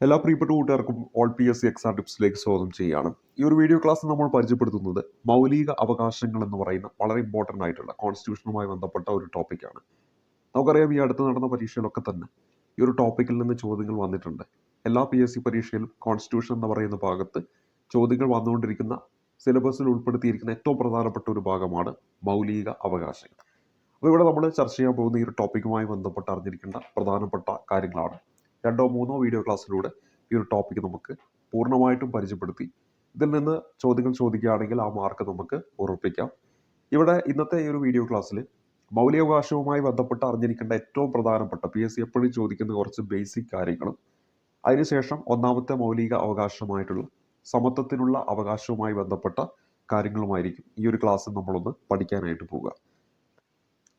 എല്ലാ പ്രിയപ്പെട്ട കൂട്ടുകാർക്കും ഓൾ PSC എക്സാം ടിപ്സിലേക്ക് സ്വാഗതം ചെയ്യുകയാണ്. ഈ ഒരു വീഡിയോ ക്ലാസ് നമ്മൾ പരിചയപ്പെടുത്തുന്നത് മൗലിക അവകാശങ്ങൾ എന്ന് പറയുന്ന വളരെ ഇമ്പോർട്ടൻ്റ് ആയിട്ടുള്ള കോൺസ്റ്റിറ്റ്യൂഷനുമായി ബന്ധപ്പെട്ട ഒരു ടോപ്പിക്കാണ്. നമുക്കറിയാം, ഈ അടുത്ത് നടന്ന പരീക്ഷയിലൊക്കെ തന്നെ ഈ ഒരു ടോപ്പിക്കിൽ നിന്ന് ചോദ്യങ്ങൾ വന്നിട്ടുണ്ട്. എല്ലാ PSC പരീക്ഷയിലും കോൺസ്റ്റിറ്റ്യൂഷൻ എന്ന് പറയുന്ന ഭാഗത്ത് ചോദ്യങ്ങൾ വന്നുകൊണ്ടിരിക്കുന്ന സിലബസിൽ ഉൾപ്പെടുത്തിയിരിക്കുന്ന ഏറ്റവും പ്രധാനപ്പെട്ട ഒരു ഭാഗമാണ് മൗലിക അവകാശങ്ങൾ. അപ്പോൾ ഇവിടെ നമ്മൾ ചർച്ച ചെയ്യാൻ പോകുന്ന ഈ ഒരു ടോപ്പിക്കുമായി ബന്ധപ്പെട്ട് അറിഞ്ഞിരിക്കേണ്ട പ്രധാനപ്പെട്ട കാര്യങ്ങളാണ്. 2-3 വീഡിയോ ക്ലാസ്സിലൂടെ ഈ ഒരു ടോപ്പിക്ക് നമുക്ക് പൂർണ്ണമായിട്ടും പരിചയപ്പെടുത്തി ഇതിൽ നിന്ന് ചോദ്യങ്ങൾ ചോദിക്കുകയാണെങ്കിൽ ആ മാർക്ക് നമുക്ക് ഉറപ്പിക്കാം. ഇവിടെ ഇന്നത്തെ ഈ ഒരു വീഡിയോ ക്ലാസ്സിൽ മൗലികാവകാശവുമായി ബന്ധപ്പെട്ട് അറിഞ്ഞിരിക്കേണ്ട ഏറ്റവും പ്രധാനപ്പെട്ട PSC എപ്പോഴും ചോദിക്കുന്ന കുറച്ച് ബേസിക് കാര്യങ്ങളും, അതിനുശേഷം ഒന്നാമത്തെ മൗലിക അവകാശമായിട്ടുള്ള സമത്വത്തിനുള്ള അവകാശവുമായി ബന്ധപ്പെട്ട കാര്യങ്ങളുമായിരിക്കും ഈ ഒരു ക്ലാസ്സിൽ നമ്മളൊന്ന് പഠിക്കാനായിട്ട് പോവുക.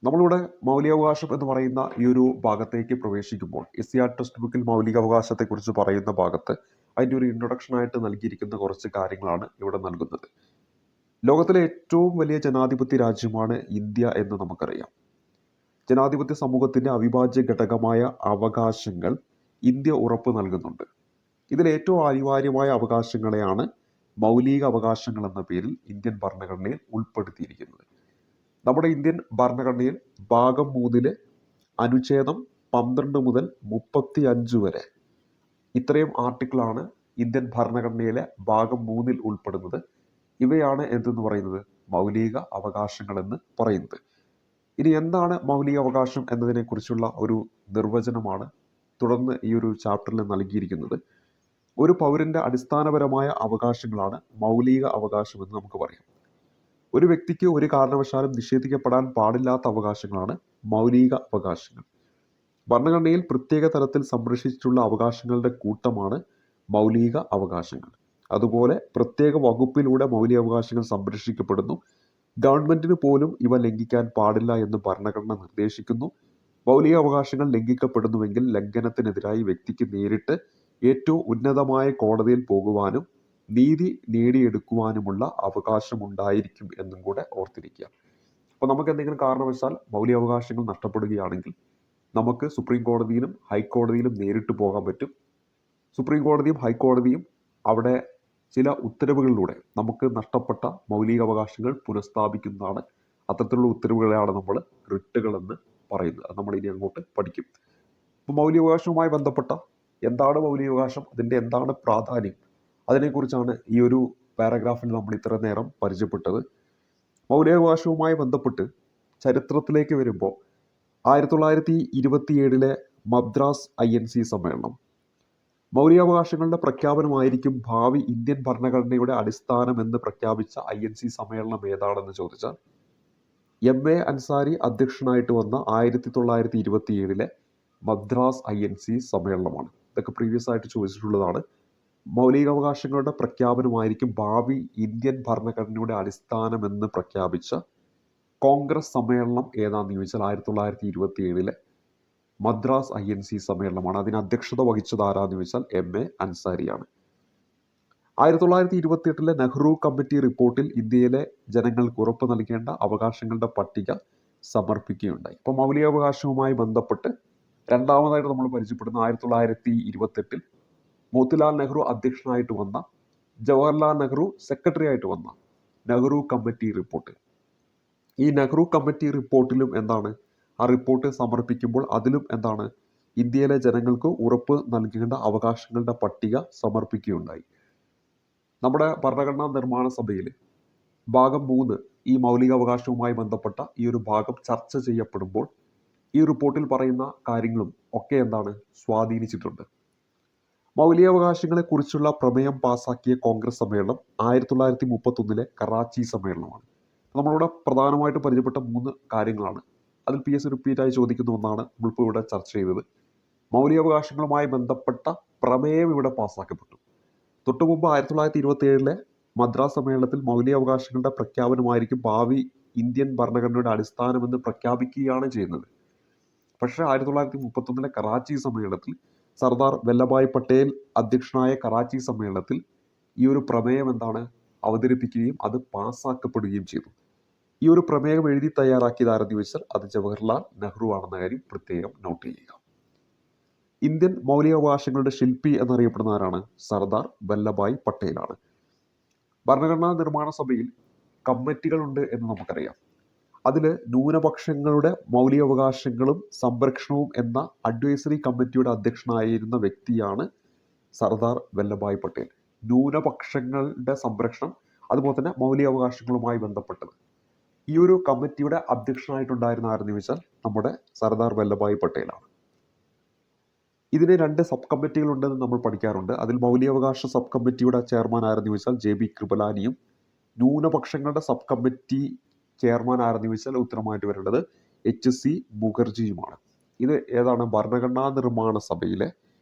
നമ്മളിവിടെ മൗലികാവകാശം എന്ന് പറയുന്ന ഈ ഒരു ഭാഗത്തേക്ക് പ്രവേശിക്കുമ്പോൾ SCR ടെക്സ്റ്റ് ബുക്കിൽ മൗലികാവകാശത്തെക്കുറിച്ച് പറയുന്ന ഭാഗത്ത് അതിൻ്റെ ഒരു ഇൻട്രൊഡക്ഷൻ ആയിട്ട് നൽകിയിരിക്കുന്ന കുറച്ച് കാര്യങ്ങളാണ് ഇവിടെ നൽകുന്നത്. ലോകത്തിലെ ഏറ്റവും വലിയ ജനാധിപത്യ രാജ്യമാണ് ഇന്ത്യ എന്ന് നമുക്കറിയാം. ജനാധിപത്യ സമൂഹത്തിൻ്റെ അവിഭാജ്യ ഘടകമായ അവകാശങ്ങൾ ഇന്ത്യ ഉറപ്പ് നൽകുന്നുണ്ട്. ഇതിൽ ഏറ്റവും അനിവാര്യമായ അവകാശങ്ങളെയാണ് മൗലിക അവകാശങ്ങൾ എന്ന പേരിൽ ഇന്ത്യൻ ഭരണഘടനയിൽ ഉൾപ്പെടുത്തിയിരിക്കുന്നത്. നമ്മുടെ ഇന്ത്യൻ ഭരണഘടനയിൽ ഭാഗം 3 അനുച്ഛേദം 12 മുതൽ 35 വരെ ഇത്രയും ആർട്ടിക്കിളാണ് ഇന്ത്യൻ ഭരണഘടനയിലെ ഭാഗം 3 ഉൾപ്പെടുന്നത്. ഇവയാണ് എന്തെന്ന് പറയുന്നത് മൗലിക അവകാശങ്ങൾ എന്ന് പറയുന്നത്. ഇനി എന്താണ് മൗലിക അവകാശം എന്നതിനെക്കുറിച്ചുള്ള ഒരു നിർവചനമാണ് തുടർന്ന് ഈ ഒരു ചാപ്റ്ററിൽ നൽകിയിരിക്കുന്നത്. ഒരു പൗരന്റെ അടിസ്ഥാനപരമായ അവകാശങ്ങളാണ് മൗലിക അവകാശം എന്ന് നമുക്ക് പറയാം. ഒരു വ്യക്തിക്ക് ഒരു കാരണവശാലും നിഷേധിക്കപ്പെടാൻ പാടില്ലാത്ത അവകാശങ്ങളാണ് മൗലിക അവകാശങ്ങൾ. ഭരണഘടനയിൽ പ്രത്യേക തരത്തിൽ സംരക്ഷിച്ചിട്ടുള്ള അവകാശങ്ങളുടെ കൂട്ടമാണ് മൗലിക അവകാശങ്ങൾ. അതുപോലെ പ്രത്യേക വകുപ്പിലൂടെ മൗലിക അവകാശങ്ങൾ സംരക്ഷിക്കപ്പെടുന്നു. ഗവൺമെന്റിന് പോലും ഇവ ലംഘിക്കാൻ പാടില്ല എന്ന് ഭരണഘടന നിർദ്ദേശിക്കുന്നു. മൗലിക അവകാശങ്ങൾ ലംഘിക്കപ്പെടുന്നുവെങ്കിൽ ലംഘനത്തിനെതിരായി വ്യക്തിക്ക് നേരിട്ട് ഏറ്റവും ഉന്നതമായ കോടതിയിൽ പോകുവാനും നീതി നേടിയെടുക്കുവാനുമുള്ള അവകാശമുണ്ടായിരിക്കും എന്നും കൂടെ ഓർത്തിരിക്കുക. അപ്പോൾ നമുക്ക് എന്തെങ്കിലും കാരണവശാൽ മൗലിക അവകാശങ്ങൾ നഷ്ടപ്പെടുകയാണെങ്കിൽ നമുക്ക് സുപ്രീം കോടതിയിലും ഹൈക്കോടതിയിലും നേരിട്ട് പോകാൻ പറ്റും. സുപ്രീം കോടതിയും ഹൈക്കോടതിയും അവിടെ ചില ഉത്തരവുകളിലൂടെ നമുക്ക് നഷ്ടപ്പെട്ട മൗലിക അവകാശങ്ങൾ പുനഃസ്ഥാപിക്കുന്നതാണ്. അത്തരത്തിലുള്ള ഉത്തരവുകളെയാണ് നമ്മൾ റിട്ടുകൾ എന്ന് പറയുന്നത്. അത് നമ്മൾ ഇനി അങ്ങോട്ട് പഠിക്കും. അപ്പോൾ മൗലികാവകാശവുമായി ബന്ധപ്പെട്ട എന്താണ് മൗലികാവകാശം, അതിൻ്റെ എന്താണ് പ്രാധാന്യം, അതിനെക്കുറിച്ചാണ് ഈ ഒരു പാരഗ്രാഫിൽ നമ്മൾ ഇത്ര നേരം പരിചയപ്പെട്ടത്. മൗലികാവകാശവുമായി ബന്ധപ്പെട്ട് ചരിത്രത്തിലേക്ക് വരുമ്പോൾ 1927 മദ്രാസ് INC സമ്മേളനം മൗലികാവകാശങ്ങളുടെ പ്രഖ്യാപനമായിരിക്കും ഭാവി ഇന്ത്യൻ ഭരണഘടനയുടെ അടിസ്ഥാനം എന്ന് പ്രഖ്യാപിച്ച INC സമ്മേളനം ഏതാണെന്ന് ചോദിച്ചാൽ MA അൻസാരി അധ്യക്ഷനായിട്ട് വന്ന 1927 മദ്രാസ് INC സമ്മേളനമാണ്. ഇതൊക്കെ പ്രീവിയസ് ആയിട്ട് ചോദിച്ചിട്ടുള്ളതാണ്. മൗലികാവകാശങ്ങളുടെ പ്രഖ്യാപനമായിരിക്കും ഭാവി ഇന്ത്യൻ ഭരണഘടനയുടെ അടിസ്ഥാനമെന്ന് പ്രഖ്യാപിച്ച കോൺഗ്രസ് സമ്മേളനം ഏതാണെന്ന് ചോദിച്ചാൽ 1927 മദ്രാസ് INC സമ്മേളനമാണ്. അതിന് അധ്യക്ഷത വഹിച്ചത് ആരാന്ന് ചോദിച്ചാൽ MA അൻസാരിയാണ്. 1928 നെഹ്റു കമ്മിറ്റി റിപ്പോർട്ടിൽ ഇന്ത്യയിലെ ജനങ്ങൾക്ക് ഉറപ്പ് നൽകേണ്ട അവകാശങ്ങളുടെ പട്ടിക സമർപ്പിക്കുകയുണ്ടായി. അപ്പോൾ മൗലികാവകാശവുമായി ബന്ധപ്പെട്ട് രണ്ടാമതായിട്ട് നമ്മൾ പരിചയപ്പെടുന്ന 1928 മോത്തിലാൽ നെഹ്റു അധ്യക്ഷനായിട്ട് വന്ന, ജവഹർലാൽ നെഹ്റു സെക്രട്ടറി ആയിട്ട് വന്ന നെഹ്റു കമ്മിറ്റി റിപ്പോർട്ട്. ഈ നെഹ്റു കമ്മിറ്റി റിപ്പോർട്ടിലും എന്താണ്, ആ റിപ്പോർട്ട് സമർപ്പിക്കുമ്പോൾ അതിലും എന്താണ്, ഇന്ത്യയിലെ ജനങ്ങൾക്ക് ഉറപ്പ് നൽകേണ്ട അവകാശങ്ങളുടെ പട്ടിക സമർപ്പിക്കുകയുണ്ടായി. നമ്മുടെ ഭരണഘടനാ നിർമ്മാണ സഭയിൽ ഭാഗം 3 ഈ മൗലിക അവകാശവുമായി ബന്ധപ്പെട്ട ഈ ഒരു ഭാഗം ചർച്ച ചെയ്യപ്പെടുമ്പോൾ ഈ റിപ്പോർട്ടിൽ പറയുന്ന കാര്യങ്ങളും ഒക്കെ എന്താണ് സ്വാധീനിച്ചിട്ടുണ്ട്. മൗലികാവകാശങ്ങളെക്കുറിച്ചുള്ള പ്രമേയം പാസാക്കിയ കോൺഗ്രസ് സമ്മേളനം 1931 കറാച്ചി സമ്മേളനമാണ്. നമ്മളിവിടെ പ്രധാനമായിട്ട് പരിചയപ്പെട്ട 3 കാര്യങ്ങളാണ്. അതിൽ PSC റിപ്പീറ്റായി ചോദിക്കുന്ന ഒന്നാണ് നമ്മളിപ്പോൾ ഇവിടെ ചർച്ച ചെയ്തത്. മൗലികാവകാശങ്ങളുമായി ബന്ധപ്പെട്ട പ്രമേയം ഇവിടെ പാസ്സാക്കപ്പെട്ടു. തൊട്ടു മുമ്പ് 1927 മദ്രാസ് സമ്മേളനത്തിൽ മൗലികാവകാശങ്ങളുടെ പ്രഖ്യാപനമായിരിക്കും ഭാവി ഇന്ത്യൻ ഭരണഘടനയുടെ അടിസ്ഥാനമെന്ന് പ്രഖ്യാപിക്കുകയാണ് ചെയ്യുന്നത്. പക്ഷേ 1931 കറാച്ചി സമ്മേളനത്തിൽ സർദാർ വല്ലഭായ് പട്ടേൽ അധ്യക്ഷനായ കറാച്ചി സമ്മേളനത്തിൽ ഈ ഒരു പ്രമേയം എന്താണ് അവതരിപ്പിക്കുകയും അത് പാസ്സാക്കപ്പെടുകയും ചെയ്തു. ഈ ഒരു പ്രമേയം എഴുതി തയ്യാറാക്കിയത് ആരെന്ന് ചോദിച്ചാൽ അത് ജവഹർലാൽ നെഹ്റു ആണെന്ന കാര്യം പ്രത്യേകം നോട്ട് ചെയ്യുക. ഇന്ത്യൻ മൗലികാവകാശങ്ങളുടെ ശില്പി എന്നറിയപ്പെടുന്ന ആരാണ്? സർദാർ വല്ലഭായ് പട്ടേലാണ്. ഭരണഘടനാ നിർമ്മാണ സഭയിൽ കമ്മിറ്റികളുണ്ട് എന്ന് നമുക്കറിയാം. അതിൽ ന്യൂനപക്ഷങ്ങളുടെ മൗലികാവകാശങ്ങളും സംരക്ഷണവും എന്ന അഡ്വൈസറി കമ്മിറ്റിയുടെ അധ്യക്ഷനായിരുന്ന വ്യക്തിയാണ് സർദാർ വല്ലഭായ് പട്ടേൽ. ന്യൂനപക്ഷങ്ങളുടെ സംരക്ഷണം അതുപോലെ തന്നെ മൗലികാവകാശങ്ങളുമായി ബന്ധപ്പെട്ടത് ഈ ഒരു കമ്മിറ്റിയുടെ അധ്യക്ഷനായിട്ടുണ്ടായിരുന്ന ആരെന്ന് ചോദിച്ചാൽ നമ്മുടെ സർദാർ വല്ലഭായ് പട്ടേലാണ്. ഇതിന് 2 സബ് കമ്മിറ്റികൾ ഉണ്ടെന്ന് നമ്മൾ പഠിക്കാറുണ്ട്. അതിൽ മൗലികാവകാശ സബ് കമ്മിറ്റിയുടെ ചെയർമാൻ ആരെന്ന് ചോദിച്ചാൽ JB കൃപലാനിയും ന്യൂനപക്ഷങ്ങളുടെ സബ് കമ്മിറ്റി ചെയർമാൻ ആരെന്ന് ചോദിച്ചാൽ ഉത്തരമായിട്ട് വരേണ്ടത് HC മുഖർജിയുമാണ്. ഇത് ഏതാണ്? ഭരണഘടനാ നിർമ്മാണ സഭയിലെ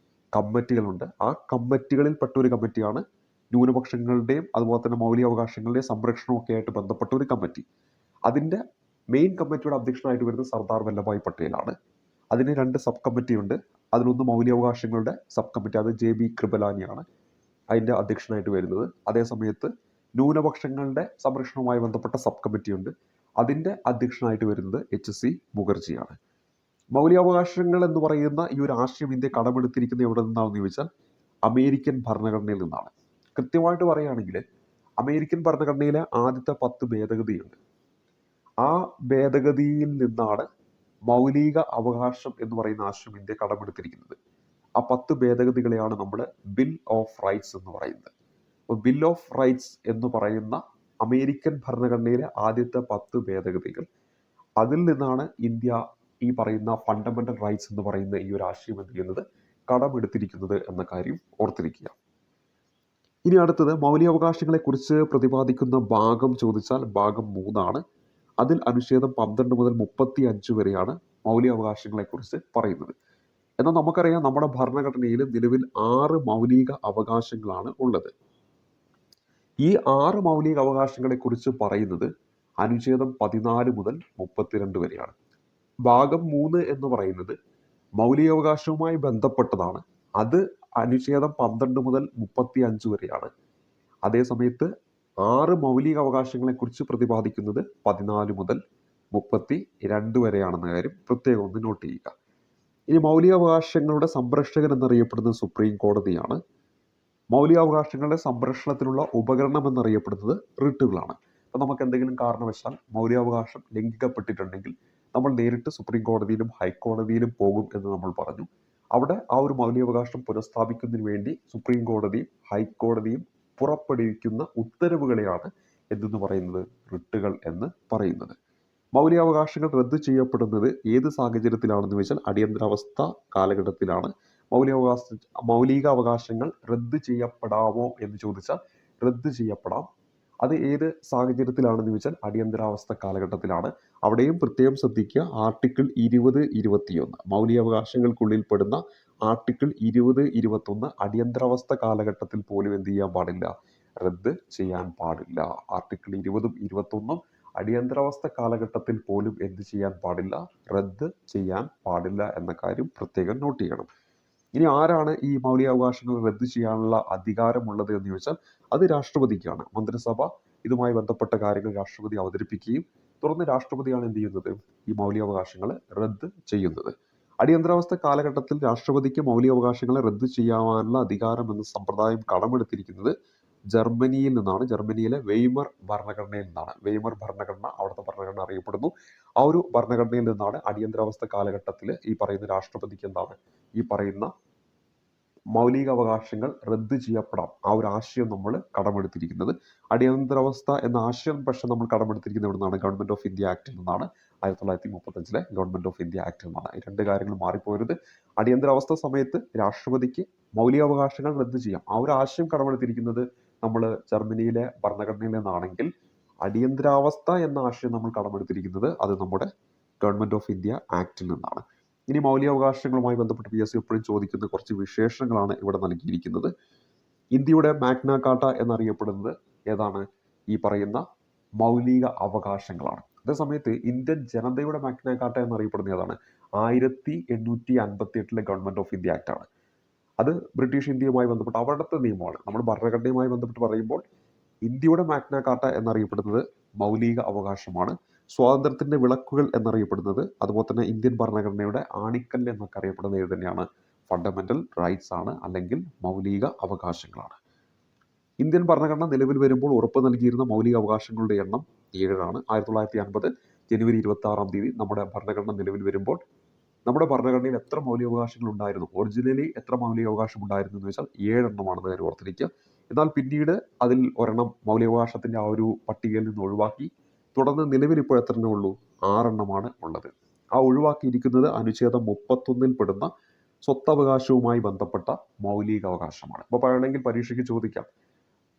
കമ്മിറ്റികളുണ്ട്. ആ കമ്മിറ്റികളിൽപ്പെട്ട ഒരു കമ്മിറ്റിയാണ് ന്യൂനപക്ഷങ്ങളുടെയും അതുപോലെ തന്നെ മൗലികാവകാശങ്ങളുടെയും സംരക്ഷണമൊക്കെ ആയിട്ട് ബന്ധപ്പെട്ട ഒരു കമ്മിറ്റി. അതിൻ്റെ മെയിൻ കമ്മിറ്റിയുടെ അധ്യക്ഷനായിട്ട് വരുന്നത് സർദാർ വല്ലഭായ് പട്ടേലാണ്. അതിന് 2 സബ് കമ്മിറ്റി ഉണ്ട്. അതിലൊന്ന് മൗലികാവകാശങ്ങളുടെ സബ് കമ്മിറ്റി, അത് JB കൃപലാനിയാണ് അതിൻ്റെ അധ്യക്ഷനായിട്ട് വരുന്നത്. അതേസമയത്ത് ന്യൂനപക്ഷങ്ങളുടെ സംരക്ഷണവുമായി ബന്ധപ്പെട്ട സബ് കമ്മിറ്റി ഉണ്ട്. അതിൻ്റെ അധ്യക്ഷനായിട്ട് വരുന്നത് HC മുഖർജിയാണ്. മൗലികാവകാശങ്ങൾ എന്ന് പറയുന്ന ഈ ഒരു ആശയം ഇന്ത്യ കടമെടുത്തിരിക്കുന്നത് എവിടെ നിന്നാണെന്ന് ചോദിച്ചാൽ അമേരിക്കൻ ഭരണഘടനയിൽ നിന്നാണ്. കൃത്യമായിട്ട് പറയുകയാണെങ്കിൽ അമേരിക്കൻ ഭരണഘടനയിലെ ആദ്യത്തെ 10 ഭേദഗതിയുണ്ട്. ആ ഭേദഗതിയിൽ നിന്നാണ് മൗലിക അവകാശം എന്ന് പറയുന്ന ആശയം ഇന്ത്യ കടമെടുത്തിരിക്കുന്നത്. ആ 10 ഭേദഗതികളെയാണ് നമ്മൾ ബിൽ ഓഫ് റൈറ്റ്സ് എന്ന് പറയുന്നത്. അപ്പോൾ ബിൽ ഓഫ് റൈറ്റ്സ് എന്ന് പറയുന്ന അമേരിക്കൻ ഭരണഘടനയിലെ ആദ്യത്തെ 10 ഭേദഗതികൾ, അതിൽ നിന്നാണ് ഇന്ത്യ ഈ പറയുന്ന ഫണ്ടമെന്റൽ റൈറ്റ്സ് എന്ന് പറയുന്ന ഈ ഒരു ആശയം എന്ത് ചെയ്യുന്നത് കടമെടുത്തിരിക്കുന്നത് എന്ന കാര്യം ഓർത്തിരിക്കുക. ഇനി അടുത്തത് മൗലികാവകാശങ്ങളെക്കുറിച്ച് പ്രതിപാദിക്കുന്ന ഭാഗം ചോദിച്ചാൽ ഭാഗം 3 അതിൽ അനുച്ഛേദം 12 മുതൽ 35 വരെയാണ് മൗലികാവകാശങ്ങളെക്കുറിച്ച് പറയുന്നത്. എന്നാൽ നമുക്കറിയാം നമ്മുടെ ഭരണഘടനയിൽ നിലവിൽ 6 മൗലിക അവകാശങ്ങളാണ് ഉള്ളത്. ഈ 6 മൗലിക അവകാശങ്ങളെക്കുറിച്ച് പറയുന്നത് അനുച്ഛേദം 14 മുതൽ 32 വരെയാണ്. ഭാഗം 3 എന്ന് പറയുന്നത് മൗലികാവകാശവുമായി ബന്ധപ്പെട്ടതാണ്. അത് അനുച്ഛേദം 12 മുതൽ 35 വരെയാണ്. അതേസമയത്ത് 6 മൗലിക അവകാശങ്ങളെക്കുറിച്ച് പ്രതിപാദിക്കുന്നത് 14 മുതൽ 32 വരെയാണെന്ന കാര്യം പ്രത്യേകം ഒന്ന് നോട്ട് ചെയ്യുക. ഇനി മൗലികാവകാശങ്ങളുടെ സംരക്ഷകൻ എന്നറിയപ്പെടുന്നത് സുപ്രീം കോടതിയാണ്. മൗലികാവകാശങ്ങളുടെ സംരക്ഷണത്തിനുള്ള ഉപകരണം എന്നറിയപ്പെടുന്നത് റിട്ടുകളാണ്. അപ്പോൾ നമുക്ക് എന്തെങ്കിലും കാരണവശാൽ മൗലികാവകാശം ലംഘിക്കപ്പെട്ടിട്ടുണ്ടെങ്കിൽ നമ്മൾ നേരിട്ട് സുപ്രീം കോടതിയിലും ഹൈക്കോടതിയിലും പോകും എന്ന് നമ്മൾ പറഞ്ഞു. അവിടെ ആ ഒരു മൗലികാവകാശം പുനഃസ്ഥാപിക്കുന്നതിന് വേണ്ടി സുപ്രീം കോടതിയും ഹൈക്കോടതിയും പുറപ്പെടുവിക്കുന്ന ഉത്തരവുകളെയാണ് എന്തെന്ന് പറയുന്നത് റിട്ടുകൾ എന്ന് പറയുന്നത്. മൗലികാവകാശങ്ങൾ റദ്ദ് ചെയ്യപ്പെടുന്നത് ഏത് സാഹചര്യത്തിലാണെന്ന് വെച്ചാൽ അടിയന്തരാവസ്ഥ കാലഘട്ടത്തിലാണ്. മൗലികാവകാശങ്ങൾ റദ്ദ് ചെയ്യപ്പെടാമോ എന്ന് ചോദിച്ചാൽ റദ്ദ് ചെയ്യപ്പെടാം. അത് ഏത് സാഹചര്യത്തിലാണെന്ന് ചോദിച്ചാൽ അടിയന്തരാവസ്ഥ കാലഘട്ടത്തിലാണ്. അവിടെയും പ്രത്യേകം ശ്രദ്ധിക്കുക, ആർട്ടിക്കിൾ 20, 21 മൗലികാവകാശങ്ങൾക്കുള്ളിൽ പെടുന്ന ആർട്ടിക്കിൾ 20, 21 അടിയന്തരാവസ്ഥ കാലഘട്ടത്തിൽ പോലും എന്ത് ചെയ്യാൻ പാടില്ല, റദ്ദ് ചെയ്യാൻ പാടില്ല. ആർട്ടിക്കിൾ 20ഉം 21ഉം അടിയന്തരാവസ്ഥ കാലഘട്ടത്തിൽ പോലും എന്ത് ചെയ്യാൻ പാടില്ല, റദ്ദ് ചെയ്യാൻ പാടില്ല എന്ന കാര്യം പ്രത്യേകം നോട്ട് ചെയ്യണം. ഇനി ആരാണ് ഈ മൗലികാവകാശങ്ങൾ റദ്ദ് ചെയ്യാനുള്ള അധികാരമുള്ളത് എന്ന് ചോദിച്ചാൽ അത് രാഷ്ട്രപതിക്കാണ്. മന്ത്രിസഭ ഇതുമായി ബന്ധപ്പെട്ട കാര്യങ്ങൾ രാഷ്ട്രപതി അവതരിപ്പിക്കുകയും തുടർന്ന് രാഷ്ട്രപതിയാണ് എന്ത് ചെയ്യുന്നത്, ഈ മൗലികാവകാശങ്ങൾ റദ്ദ് ചെയ്യുന്നത്. അടിയന്തരാവസ്ഥ കാലഘട്ടത്തിൽ രാഷ്ട്രപതിക്ക് മൗലികാവകാശങ്ങളെ റദ്ദ് ചെയ്യാനുള്ള അധികാരം എന്ന സമ്പ്രദായം കടമെടുത്തിരിക്കുന്നത് ജർമ്മനിയിൽ നിന്നാണ്. ജർമ്മനിയിലെ വെയ്മർ ഭരണഘടനയിൽ നിന്നാണ്. വെയ്മർ ഭരണഘടന അവിടുത്തെ ഭരണഘടന അറിയപ്പെടുന്നു. ആ ഒരു ഭരണഘടനയിൽ നിന്നാണ് അടിയന്തരാവസ്ഥ കാലഘട്ടത്തിൽ ഈ പറയുന്ന രാഷ്ട്രപതിക്ക് എന്താണ് ഈ പറയുന്ന മൗലികാവകാശങ്ങൾ റദ്ദ് ചെയ്യപ്പെടാം ആ ഒരു ആശയം നമ്മൾ കടമെടുത്തിരിക്കുന്നത്. അടിയന്തരാവസ്ഥ എന്ന ആശയം പക്ഷെ നമ്മൾ കടമെടുത്തിരിക്കുന്നത് എവിടെ നിന്നാണ്? ഗവൺമെന്റ് ഓഫ് ഇന്ത്യ ആക്ടിൽ നിന്നാണ്. 1935 ഗവൺമെന്റ് ഓഫ് ഇന്ത്യ ആക്ടിൽ നിന്നാണ്. ഈ 2 കാര്യങ്ങൾ മാറിപ്പോരുത്. അടിയന്തരാവസ്ഥ സമയത്ത് രാഷ്ട്രപതിക്ക് മൗലികാവകാശങ്ങൾ റദ്ദ് ചെയ്യാം ആ ഒരു ആശയം കടമെടുത്തിരിക്കുന്നത് നമ്മൾ ജർമ്മനിയിലെ ഭരണഘടനയിൽ നിന്നാണെങ്കിൽ അടിയന്തരാവസ്ഥ എന്ന ആശയം നമ്മൾ കടമെടുത്തിരിക്കുന്നത് അത് നമ്മുടെ ഗവൺമെന്റ് ഓഫ് ഇന്ത്യ ആക്ടിൽ നിന്നാണ്. ഇനി മൗലികാവകാശങ്ങളുമായി ബന്ധപ്പെട്ട് PSC എപ്പോഴും ചോദിക്കുന്ന കുറച്ച് വിശേഷണങ്ങളാണ് ഇവിടെ നൽകിയിരിക്കുന്നത്. ഇന്ത്യയുടെ മാഗ്ന കാർട്ട എന്നറിയപ്പെടുന്നത് ഏതാണ്? ഈ പറയുന്ന മൗലിക അവകാശങ്ങളാണ്. അതേസമയത്ത് ഇന്ത്യൻ ജനതയുടെ മാഗ്ന കാർട്ട എന്നറിയപ്പെടുന്നത് ഏതാണ്? 1858 ഗവൺമെന്റ് ഓഫ് ഇന്ത്യ ആക്ട് ആണ്. അത് ബ്രിട്ടീഷ് ഇന്ത്യയുമായി ബന്ധപ്പെട്ട് അവിടുത്തെ നിയമമാണ്. നമ്മൾ ഭരണഘടനയുമായി ബന്ധപ്പെട്ട് പറയുമ്പോൾ ഇന്ത്യയുടെ മാഗ്ന കാർട്ട എന്നറിയപ്പെടുന്നത് മൗലിക അവകാശമാണ്. സ്വാതന്ത്ര്യത്തിന്റെ വിളക്കുകൾ എന്നറിയപ്പെടുന്നത് അതുപോലെ തന്നെ ഇന്ത്യൻ ഭരണഘടനയുടെ ആണിക്കല്ല് എന്നൊക്കെ അറിയപ്പെടുന്നത് ഏത് തന്നെയാണ്? ഫണ്ടമെൻ്റൽ റൈറ്റ്സ് ആണ്, അല്ലെങ്കിൽ മൗലിക അവകാശങ്ങളാണ്. ഇന്ത്യൻ ഭരണഘടന നിലവിൽ വരുമ്പോൾ ഉറപ്പ് നൽകിയിരുന്ന മൗലിക അവകാശങ്ങളുടെ എണ്ണം 7ആണ്. 1950 ജനുവരി 26 നമ്മുടെ ഭരണഘടന നിലവിൽ വരുമ്പോൾ നമ്മുടെ ഭരണഘടനയിൽ എത്ര മൗലികാവകാശങ്ങൾ ഉണ്ടായിരുന്നു, ഒറിജിനലി എത്ര മൗലികാവകാശം ഉണ്ടായിരുന്നു എന്ന് വെച്ചാൽ 7 എണ്ണമാണെന്ന് കാര്യം ഓർത്തിരിക്കുക. എന്നാൽ പിന്നീട് അതിൽ ഒരെണ്ണം മൗലികാവകാശത്തിൻ്റെ ആ ഒരു പട്ടികയിൽ നിന്ന് ഒഴിവാക്കി. തുടർന്ന് നിലവിൽ ഇപ്പോൾ എത്ര എണ്ണമേ ഉള്ളൂ? 6 എണ്ണമാണ് ഉള്ളത്. ആ ഒഴിവാക്കിയിരിക്കുന്നത് അനുച്ഛേദം 31 പെടുന്ന സ്വത്തവകാശവുമായി ബന്ധപ്പെട്ട മൗലികാവകാശമാണ്. അപ്പോൾ പറയണമെങ്കിൽ പരീക്ഷയ്ക്ക് ചോദിക്കാം,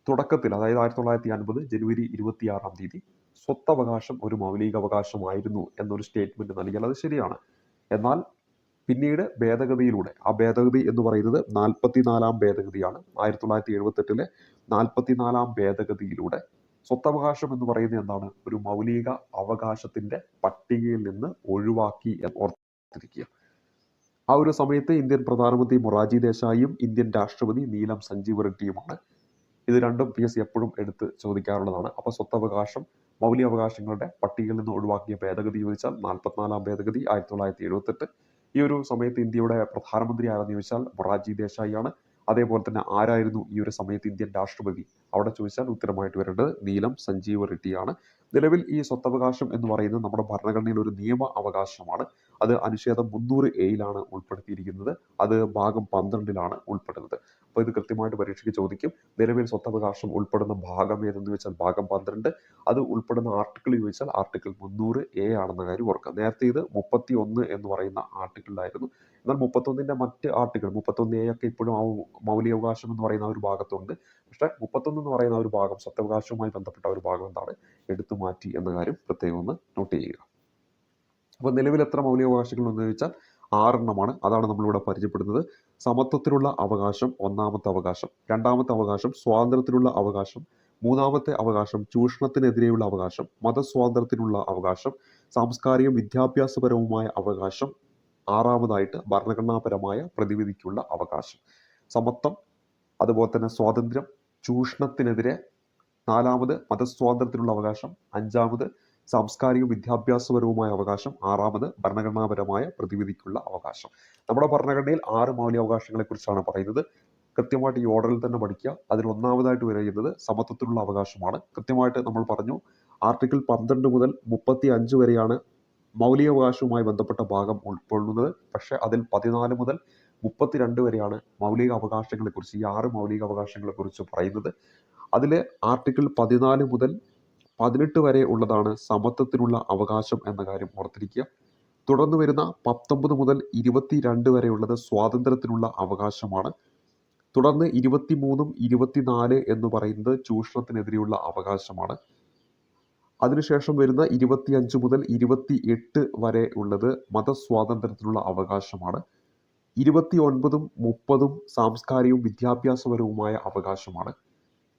തുടക്കത്തിൽ അതായത് 1950 ജനുവരി 26 സ്വത്തവകാശം ഒരു മൗലികാവകാശമായിരുന്നു എന്നൊരു സ്റ്റേറ്റ്മെന്റ് നൽകിയാൽ അത് ശരിയാണ്. എന്നാൽ പിന്നീട് ഭേദഗതിയിലൂടെ, ആ ഭേദഗതി എന്ന് പറയുന്നത് 44-ാം ഭേദഗതിയാണ്. 1978 44-ാം ഭേദഗതിയിലൂടെ സ്വത്തവകാശം എന്ന് പറയുന്നത് എന്താണ്? ഒരു മൗലിക അവകാശത്തിന്റെ പട്ടികയിൽ നിന്ന് ഒഴിവാക്കി എന്ന് ഓർത്തിരിക്കുക. ആ ഒരു സമയത്ത് ഇന്ത്യൻ പ്രധാനമന്ത്രി മൊറാർജി ദേശായിയും ഇന്ത്യൻ രാഷ്ട്രപതി നീലം സഞ്ജീവ് റെഡ്ഡിയുമാണ്. ഇത് രണ്ടും PSC എപ്പോഴും എടുത്ത് ചോദിക്കാറുള്ളതാണ്. അപ്പോൾ സ്വത്തവകാശം മൗലികാവകാശങ്ങളുടെ പട്ടികയിൽ നിന്ന് ഒഴിവാക്കിയ ഭേദഗതി ചോദിച്ചാൽ 44-ാം ഭേദഗതി 1978. ഈ ഒരു സമയത്ത് ഇന്ത്യയുടെ പ്രധാനമന്ത്രി ആരെന്ന് ചോദിച്ചാൽ മൊറാർജി ദേശായിയാണ്. അതേപോലെ തന്നെ ആരായിരുന്നു ഈ ഒരു സമയത്ത് ഇന്ത്യൻ രാഷ്ട്രപതി? അവിടെ ചോദിച്ചാൽ ഉത്തരമായിട്ട് വരേണ്ടത് നീലം സഞ്ജീവ് റെഡ്ഡിയാണ്. നിലവിൽ ഈ സ്വത്തവകാശം എന്ന് പറയുന്നത് നമ്മുടെ ഭരണഘടനയിൽ ഒരു നിയമ അവകാശമാണ്. അത് അനുച്ഛേദം 300A ഉൾപ്പെടുത്തിയിരിക്കുന്നത്. അത് ഭാഗം 12 ഉൾപ്പെടുന്നത്. അപ്പോൾ ഇത് കൃത്യമായിട്ട് പരീക്ഷയ്ക്ക് ചോദിക്കും. നിലവിൽ സ്വത്തവകാശം ഉൾപ്പെടുന്ന ഭാഗം ഏതെന്ന് ചോദിച്ചാൽ ഭാഗം 12. അത് ഉൾപ്പെടുന്ന ആർട്ടിക്കിൾ ചോദിച്ചാൽ ആർട്ടിക്കിൾ 300A ആണെന്ന കാര്യം ഓർക്കുക. നേരത്തെ ഇത് 31 എന്ന് പറയുന്ന ആർട്ടിക്കിളിലായിരുന്നു. എന്നാൽ 31ന്റെ മറ്റ് ആർട്ടിക്കിൾ 31A ഒക്കെ ഇപ്പോഴും ആ മൗലികാവകാശം എന്ന് പറയുന്ന ഒരു ഭാഗത്തുണ്ട്. പക്ഷേ 31 എന്ന് പറയുന്ന ഒരു ഭാഗം, സ്വത്തവകാശവുമായി ബന്ധപ്പെട്ട ഒരു ഭാഗം എന്താണ്, എടുത്തു മാറ്റി എന്ന കാര്യം പ്രത്യേകം ഒന്ന് നോട്ട് ചെയ്യുക. അപ്പോൾ നിലവിൽ എത്ര മൗലികാവകാശങ്ങൾ എന്ന് ചോദിച്ചാൽ 6 എണ്ണമാണ്. അതാണ് നമ്മളിവിടെ പരിചയപ്പെടുന്നത്. സമത്വത്തിനുള്ള അവകാശം ഒന്നാമത്തെ അവകാശം, രണ്ടാമത്തെ അവകാശം സ്വാതന്ത്ര്യത്തിനുള്ള അവകാശം, മൂന്നാമത്തെ അവകാശം ചൂഷണത്തിനെതിരെയുള്ള അവകാശം, മതസ്വാതന്ത്ര്യത്തിനുള്ള അവകാശം, സാംസ്കാരിക വിദ്യാഭ്യാസപരവുമായ അവകാശം, ആറാമതായിട്ട് ഭരണഘടനാപരമായ പ്രതിവിധിക്കുള്ള അവകാശം. സമത്വം, അതുപോലെ തന്നെ സ്വാതന്ത്ര്യം, ചൂഷണത്തിനെതിരെ, നാലാമത് മതസ്വാതന്ത്ര്യത്തിനുള്ള അവകാശം, അഞ്ചാമത് സാംസ്കാരിക വിദ്യാഭ്യാസപരവുമായ അവകാശം, ആറാമത് ഭരണഘടനാപരമായ പ്രതിവിധിക്കുള്ള അവകാശം. നമ്മുടെ ഭരണഘടനയിൽ 6 മൗലികാവകാശങ്ങളെ കുറിച്ചാണ് പറയുന്നത്. കൃത്യമായിട്ട് ഈ ഓർഡറിൽ തന്നെ പഠിക്കുക. അതിൽ ഒന്നാമതായിട്ട് വരുന്നത് സമത്വത്തിനുള്ള അവകാശമാണ്. കൃത്യമായിട്ട് നമ്മൾ പറഞ്ഞു, ആർട്ടിക്കിൾ 12 മുതൽ 35 വരെയാണ് മൗലികാവകാശവുമായി ബന്ധപ്പെട്ട ഭാഗം ഉൾക്കൊള്ളുന്നത്. പക്ഷേ അതിൽ 14 മുതൽ 32 വരെയാണ് മൗലിക അവകാശങ്ങളെക്കുറിച്ച്, ഈ 6 മൗലികാവകാശങ്ങളെക്കുറിച്ച് പറയുന്നത്. അതിൽ ആർട്ടിക്കിൾ 14 മുതൽ 18 വരെ ഉള്ളതാണ് സമത്വത്തിനുള്ള അവകാശം എന്ന കാര്യം ഓർത്തിരിക്കുക. തുടർന്ന് വരുന്ന 19 മുതൽ 22 വരെയുള്ളത് സ്വാതന്ത്ര്യത്തിനുള്ള അവകാശമാണ്. തുടർന്ന് 23ഉം 24 എന്ന് പറയുന്നത് ചൂഷണത്തിനെതിരെയുള്ള അവകാശമാണ്. അതിനുശേഷം വരുന്ന 25 മുതൽ 28 വരെ ഉള്ളത് മതസ്വാതന്ത്ര്യത്തിനുള്ള അവകാശമാണ്. 29ഉം 30ഉം സാംസ്കാരികവും വിദ്യാഭ്യാസപരവുമായ അവകാശമാണ്.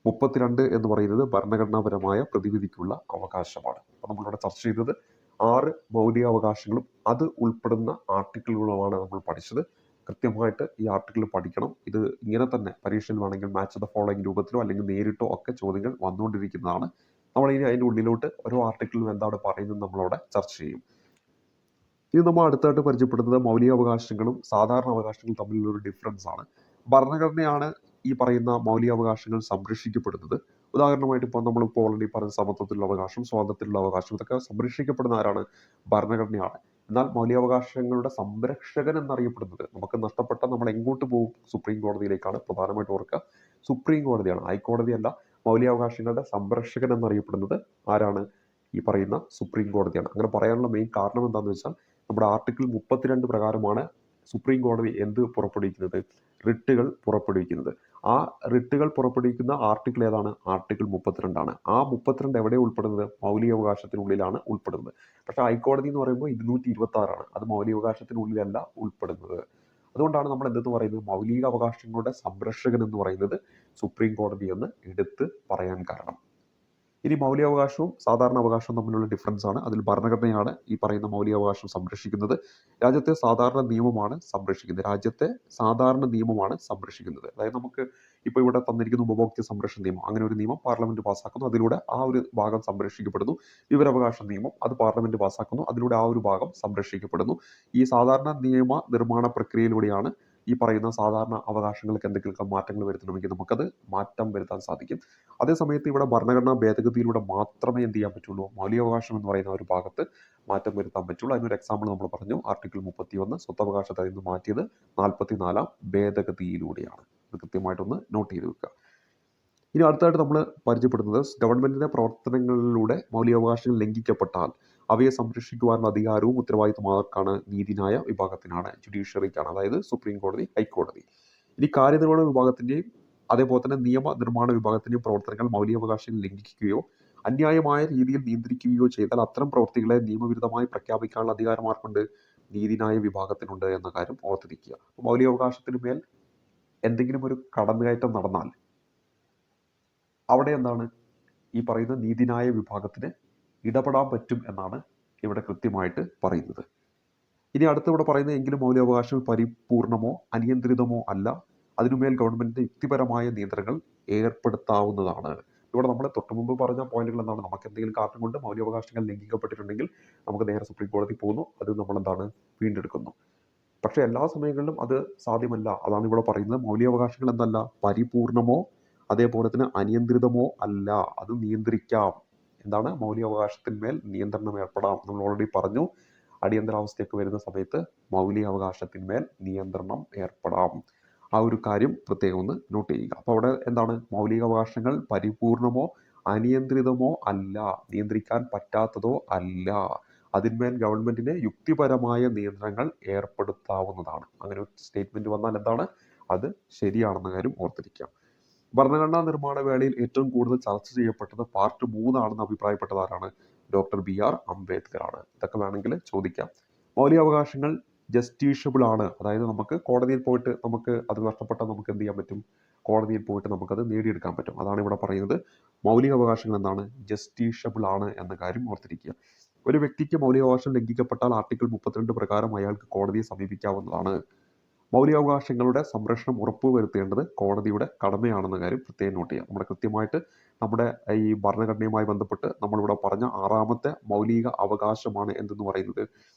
32 എന്ന് പറയുന്നത് ഭരണഘടനാപരമായ പ്രതിവിധിക്കുള്ള അവകാശമാണ്. അപ്പോൾ നമ്മളിവിടെ ചർച്ച ചെയ്തത് 6 മൗലികാവകാശങ്ങളും അത് ഉൾപ്പെടുന്ന ആർട്ടിക്കിളുകളുമാണ് നമ്മൾ പഠിച്ചത്. കൃത്യമായിട്ട് ഈ ആർട്ടിക്കിൾ പഠിക്കണം. ഇത് ഇങ്ങനെ തന്നെ പരീക്ഷയിൽ വേണമെങ്കിൽ മാച്ച് ദ ഫോളോയിങ് രൂപത്തിലോ അല്ലെങ്കിൽ നേരിട്ടോ ഒക്കെ ചോദ്യങ്ങൾ വന്നുകൊണ്ടിരിക്കുന്നതാണ്. നമ്മൾ ഇനി അതിൻ്റെ ഉള്ളിലോട്ട് ഓരോ ആർട്ടിക്കിളും എന്താണ് പറയുന്നത് നമ്മളവിടെ ചർച്ച ചെയ്യും. ഇത് നമ്മൾ അടുത്തായിട്ട് പരിചയപ്പെടുന്നത് മൗലികാവകാശങ്ങളും സാധാരണ അവകാശങ്ങളും തമ്മിലുള്ള ഒരു ഡിഫറൻസ് ആണ്. ഭരണഘടനയാണ് ഈ പറയുന്ന മൗലികാവകാശങ്ങൾ സംരക്ഷിക്കപ്പെടുന്നത്. ഉദാഹരണമായിട്ട് ഇപ്പോൾ നമ്മളിപ്പോൾ ഓൾറെഡി പറഞ്ഞ സമത്വത്തിലുള്ള അവകാശം, സ്വാതന്ത്ര്യത്തിലുള്ള അവകാശം, ഇതൊക്കെ സംരക്ഷിക്കപ്പെടുന്ന ആരാണ്? ഭരണഘടനയാണ്. എന്നാൽ മൗലികാവകാശങ്ങളുടെ സംരക്ഷകൻ എന്നറിയപ്പെടുന്നത്, നമുക്ക് നഷ്ടപ്പെട്ട നമ്മൾ എങ്ങോട്ട് പോകും? സുപ്രീം കോടതിയിലേക്കാണ്. പ്രധാനമായിട്ട് ഓർക്കുക, സുപ്രീം കോടതിയാണ്, ഹൈക്കോടതിയല്ല. മൗലികാവകാശങ്ങളുടെ സംരക്ഷകൻ എന്നറിയപ്പെടുന്നത് ആരാണ്? ഈ പറയുന്ന സുപ്രീം കോടതിയാണ്. അങ്ങനെ പറയാനുള്ള മെയിൻ കാരണം എന്താണെന്ന് വെച്ചാൽ, നമ്മുടെ ആർട്ടിക്കിൾ 32 പ്രകാരമാണ് സുപ്രീം കോടതി എന്ത് പുറപ്പെടുവിക്കുന്നത്? റിട്ടുകൾ പുറപ്പെടുവിക്കുന്നത്. ആ റിട്ടുകൾ പുറപ്പെടുവിക്കുന്ന ആർട്ടിക്കിൾ ഏതാണ്? ആർട്ടിക്കിൾ 32 ആ 32 എവിടെ ഉൾപ്പെടുന്നത്? മൗലികാവകാശത്തിനുള്ളിലാണ് ഉൾപ്പെടുന്നത്. പക്ഷേ ഹൈക്കോടതി എന്ന് പറയുമ്പോൾ 226 അത് മൗലികാവകാശത്തിനുള്ളിലല്ല ഉൾപ്പെടുന്നത്. അതുകൊണ്ടാണ് നമ്മൾ എന്തെന്ന് പറയുന്നത്, മൗലിക അവകാശങ്ങളുടെ സംരക്ഷകൻ എന്ന് പറയുന്നത് സുപ്രീം കോടതി എന്ന് എടുത്ത് പറയാൻ കാരണം. ഇനി മൗലികാവകാശവും സാധാരണ അവകാശവും തമ്മിലുള്ള ഡിഫറൻസ് ആണ്. അതിൽ ഭരണഘടനയാണ് ഈ പറയുന്ന മൗലികാവകാശം സംരക്ഷിക്കുന്നത്. രാജ്യത്തെ സാധാരണ നിയമമാണ് സംരക്ഷിക്കുന്നത്. അതായത് നമുക്ക് ഇപ്പോൾ ഇവിടെ തന്നിരിക്കുന്ന ഉപഭോക്തൃ സംരക്ഷണ നിയമം, അങ്ങനെ ഒരു നിയമം പാർലമെന്റ് പാസ്സാക്കുന്നു. അതിലൂടെ ആ ഒരു ഭാഗം സംരക്ഷിക്കപ്പെടുന്നു. വിവരാവകാശ നിയമം, അത് പാർലമെന്റ് പാസ്സാക്കുന്നു. അതിലൂടെ ആ ഒരു ഭാഗം സംരക്ഷിക്കപ്പെടുന്നു. ഈ സാധാരണ നിയമ നിർമ്മാണ പ്രക്രിയയിലൂടെയാണ് ഈ പറയുന്ന സാധാരണ അവകാശങ്ങൾക്ക് എന്തെങ്കിലുമൊക്കെ മാറ്റങ്ങൾ വരുത്തണമെങ്കിൽ നമുക്കത് മാറ്റം വരുത്താൻ സാധിക്കും. അതേസമയത്ത് ഇവിടെ ഭരണഘടനാ ഭേദഗതിയിലൂടെ മാത്രമേ എന്ത് ചെയ്യാൻ പറ്റുള്ളൂ, മൗലികാവകാശം എന്ന് പറയുന്ന ഒരു ഭാഗത്ത് മാറ്റം വരുത്താൻ പറ്റുള്ളൂ. അതിനൊരു എക്സാമ്പിൾ നമ്മൾ പറഞ്ഞു, ആർട്ടിക്കിൾ 31 സ്വത്തവകാശത്തിൽ നിന്ന് മാറ്റിയത് 44 ഭേദഗതിയിലൂടെയാണ്. ഇത് കൃത്യമായിട്ടൊന്ന് നോട്ട് ചെയ്ത് വെക്കുക. ഇനി അടുത്തായിട്ട് നമ്മൾ പരിചയപ്പെടുന്നത് ഗവൺമെന്റിന്റെ പ്രവർത്തനങ്ങളിലൂടെ മൗലികാവകാശങ്ങൾ ലംഘിക്കപ്പെട്ടാൽ അവയെ സംരക്ഷിക്കുവാനുള്ള അധികാരവും ഉത്തരവാദിത്വം ആർക്കാണ്? നീതിന്യായ വിഭാഗത്തിനാണ്, ജുഡീഷ്യറിക്കാണ്, അതായത് സുപ്രീം കോടതി, ഹൈക്കോടതി. ഇനി കാര്യനിർവഹണ വിഭാഗത്തിന്റെയും അതേപോലെ തന്നെ നിയമനിർമ്മാണ വിഭാഗത്തിന്റെയും പ്രവർത്തനങ്ങൾ മൗലികാവകാശങ്ങൾ ലംഘിക്കുകയോ അന്യായമായ രീതിയിൽ നിയന്ത്രിക്കുകയോ ചെയ്താൽ അത്തരം പ്രവൃത്തികളെ നിയമവിരുദ്ധമായി പ്രഖ്യാപിക്കാനുള്ള അധികാരം ആർക്കുണ്ട്? നീതിന്യായ വിഭാഗത്തിനുണ്ട് എന്ന കാര്യം ഓർത്തിരിക്കുക. മൗലികാവകാശത്തിന് മേൽ എന്തെങ്കിലും ഒരു കടന്നുകയറ്റം നടന്നാൽ അവിടെ എന്താണ്, ഈ പറയുന്ന നീതിന്യായ വിഭാഗത്തിന് ഇടപെടാൻ പറ്റും എന്നാണ് ഇവിടെ കൃത്യമായിട്ട് പറയുന്നത്. ഇനി അടുത്ത് ഇവിടെ പറയുന്നത്, എങ്കിലും മൗലികാവകാശം പരിപൂർണമോ അനിയന്ത്രിതമോ അല്ല, അതിനുമേൽ ഗവൺമെന്റിന്റെ യുക്തിപരമായ നിയന്ത്രണങ്ങൾ ഏർപ്പെടുത്താവുന്നതാണ്. ഇവിടെ നമ്മൾ തൊട്ടു മുമ്പ് പറഞ്ഞ പോയിന്റുകൾ എന്താണ്, നമുക്ക് എന്തെങ്കിലും കാരണം കൊണ്ട് മൗലികാവകാശങ്ങൾ ലംഘിക്കപ്പെട്ടിട്ടുണ്ടെങ്കിൽ നമുക്ക് നേരെ സുപ്രീം കോടതി പോകുന്നു, അത് നമ്മൾ എന്താണ് വീണ്ടെടുക്കുന്നു. പക്ഷെ എല്ലാ സമയങ്ങളിലും അത് സാധ്യമല്ല. അതാണ് ഇവിടെ പറയുന്നത്, മൗലികാവകാശങ്ങൾ എന്നല്ല പരിപൂർണമോ അതേപോലെ തന്നെ അനിയന്ത്രിതമോ അല്ല, അത് നിയന്ത്രിക്കാം. എന്താണ്, മൗലികാവകാശത്തിന്മേൽ നിയന്ത്രണം ഏർപ്പെടാം. നമ്മൾ ഓൾറെഡി പറഞ്ഞു, അടിയന്തരാവസ്ഥയൊക്കെ വരുന്ന സമയത്ത് മൗലികാവകാശത്തിന്മേൽ നിയന്ത്രണം ഏർപ്പെടാം. ആ ഒരു കാര്യം പ്രത്യേകം ഒന്ന് നോട്ട് ചെയ്യുക. അപ്പോൾ അവിടെ എന്താണ്, മൗലികാവകാശങ്ങൾ പരിപൂർണമോ അനിയന്ത്രിതമോ അല്ല, നിയന്ത്രിക്കാൻ പറ്റാത്തതോ അല്ല, അതിന്മേൽ ഗവൺമെന്റിന് യുക്തിപരമായ നിയന്ത്രണങ്ങൾ ഏർപ്പെടുത്താവുന്നതാണ്. അങ്ങനെ ഒരു സ്റ്റേറ്റ്മെന്റ് വന്നാൽ എന്താണ്, അത് ശരിയാണെന്ന കാര്യം ഓർത്തിരിക്കാം. ഭരണഘടനാ നിർമ്മാണ വേളയിൽ ഏറ്റവും കൂടുതൽ ചർച്ച ചെയ്യപ്പെട്ടത് പാർട്ട് 3 ആണെന്ന് അഭിപ്രായപ്പെട്ടത് ആരാണ്? ഡോക്ടർ BR അംബേദ്കർ ആണ്. ഇതൊക്കെ വേണമെങ്കിൽ ചോദിക്കാം. മൗലികാവകാശങ്ങൾ ജസ്റ്റീഷ്യബിൾ ആണ്, അതായത് നമുക്ക് കോടതിയിൽ പോയിട്ട് നമുക്ക് അത് നഷ്ടപ്പെട്ടാൽ നമുക്ക് എന്ത് ചെയ്യാൻ പറ്റും, കോടതിയിൽ പോയിട്ട് നമുക്കത് നേടിയെടുക്കാൻ പറ്റും. അതാണ് ഇവിടെ പറയുന്നത്, മൗലികാവകാശങ്ങൾ എന്താണ്, ജസ്റ്റീഷ്യബിൾ ആണ് എന്ന കാര്യം ഓർത്തിരിക്കുക. ഒരു വ്യക്തിക്ക് മൗലികാവകാശം ലംഘിക്കപ്പെട്ടാൽ ആർട്ടിക്കിൾ 32 പ്രകാരം അയാൾക്ക് കോടതിയെ സമീപിക്കാവുന്നതാണ്. മൗലികാവകാശങ്ങളുടെ സംരക്ഷണം ഉറപ്പുവരുത്തേണ്ടത് കോടതിയുടെ കടമയാണെന്ന കാര്യം പ്രത്യേകം നോട്ട് ചെയ്യാം. നമ്മുടെ കൃത്യമായിട്ട് നമ്മുടെ ഈ ഭരണഘടനയുമായി ബന്ധപ്പെട്ട് നമ്മളിവിടെ പറഞ്ഞ 6ാമത്തെ മൗലിക അവകാശമാണ് എന്തെന്ന് പറയുന്നത്,